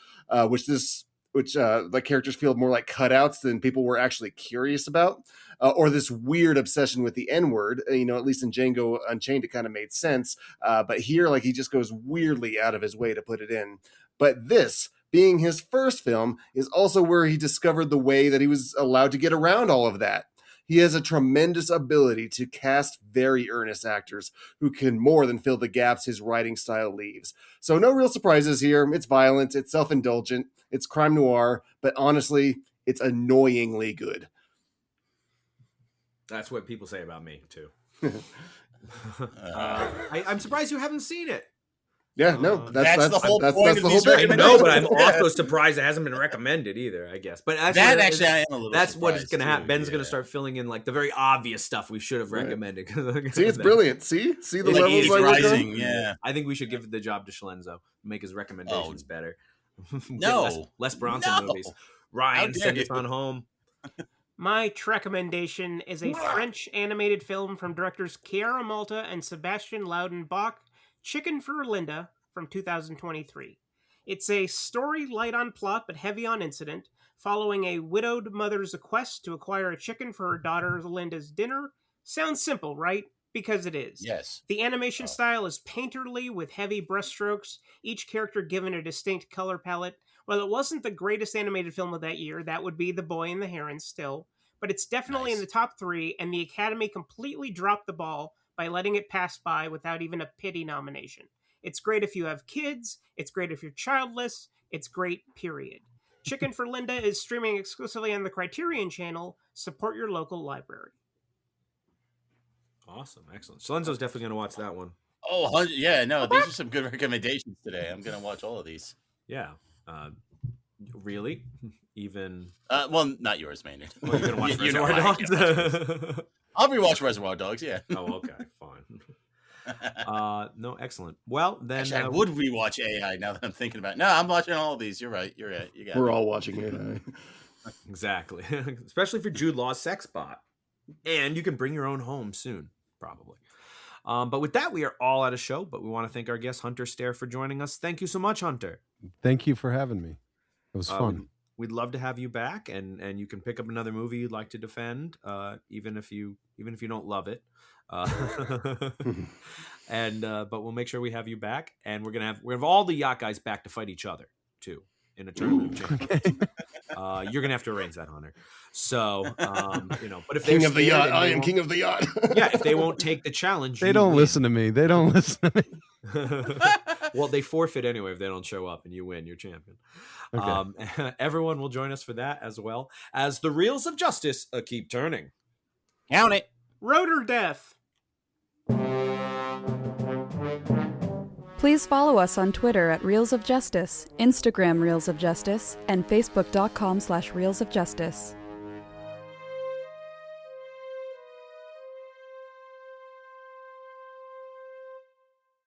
which the characters feel more like cutouts than people were actually curious about, or this weird obsession with the N-word. At least in Django Unchained, it kind of made sense, but here, like, he just goes weirdly out of his way to put it in. But this, being his first film, is also where he discovered the way that he was allowed to get around all of that. He has a tremendous ability to cast very earnest actors who can more than fill the gaps his writing style leaves. So no real surprises here. It's violent, it's self-indulgent, it's crime noir, but honestly, it's annoyingly good. That's what people say about me, too. I'm surprised you haven't seen it. Yeah, no, that's the whole point of these bit. No, but I'm also surprised it hasn't been recommended either, I guess. But I am a little that's what is surprised, going to happen. too, Ben's going to start filling in like the very obvious stuff we should have recommended. See, it's brilliant. See the like levels he's I work rising, on? yeah. I think we should give the job to Schlenzo, make his recommendations better. No. less Bronson movies. Ryan, send us on home. My recommendation is a French animated film from directors Chiara Malta and Sebastian Laudenbach, Chicken for Linda, from 2023. It's a story light on plot but heavy on incident, following a widowed mother's quest to acquire a chicken for her daughter Linda's dinner. Sounds simple, right? Because it is. Yes. The animation style is painterly with heavy brushstrokes, each character given a distinct color palette. While it wasn't the greatest animated film of that year, that would be The Boy and the Heron still, but it's definitely in the top 3, and the Academy completely dropped the ball by letting it pass by without even a pity nomination. It's great if you have kids. It's great if you're childless. It's great, period. Chicken for Linda is streaming exclusively on the Criterion Channel. Support your local library. Awesome. Excellent. Schlenzo's definitely going to watch that one. Oh, yeah, no, these are some good recommendations today. I'm going to watch all of these. Yeah. Really? Even... well, not yours, Maynard. Well, you're going to watch You know Reservoir I Dogs? I'll be watching Reservoir Dogs, yeah. Oh, okay. Fine. No, excellent. Well, then Actually, I would rewatch AI now that I'm thinking about it. No, I'm watching all of these. You're right. You got We're it. all watching it. Exactly. Especially for Jude Law's sex bot. And you can bring your own home soon, probably. But with that, we are all out of show, but we want to thank our guest, Hunter Stair, for joining us. Thank you so much, Hunter. Thank you for having me. It was fun. We'd love to have you back, and you can pick up another movie you'd like to defend, even if you don't love it. But we'll make sure we have you back, and we're gonna have all the yacht guys back to fight each other too in a tournament of champions. You're gonna have to arrange that, Hunter. So but if king of the yacht, I am king of the yacht. Yeah, if they won't take the challenge, they don't listen to me. They don't listen to me. Well, they forfeit anyway if they don't show up, and you win. You're champion. Okay. Everyone will join us for that, as well as the reels of justice keep turning. Count it. Rotor death. Please follow us on Twitter at Reels of Justice, Instagram Reels of Justice, and Facebook.com/Reels of Justice.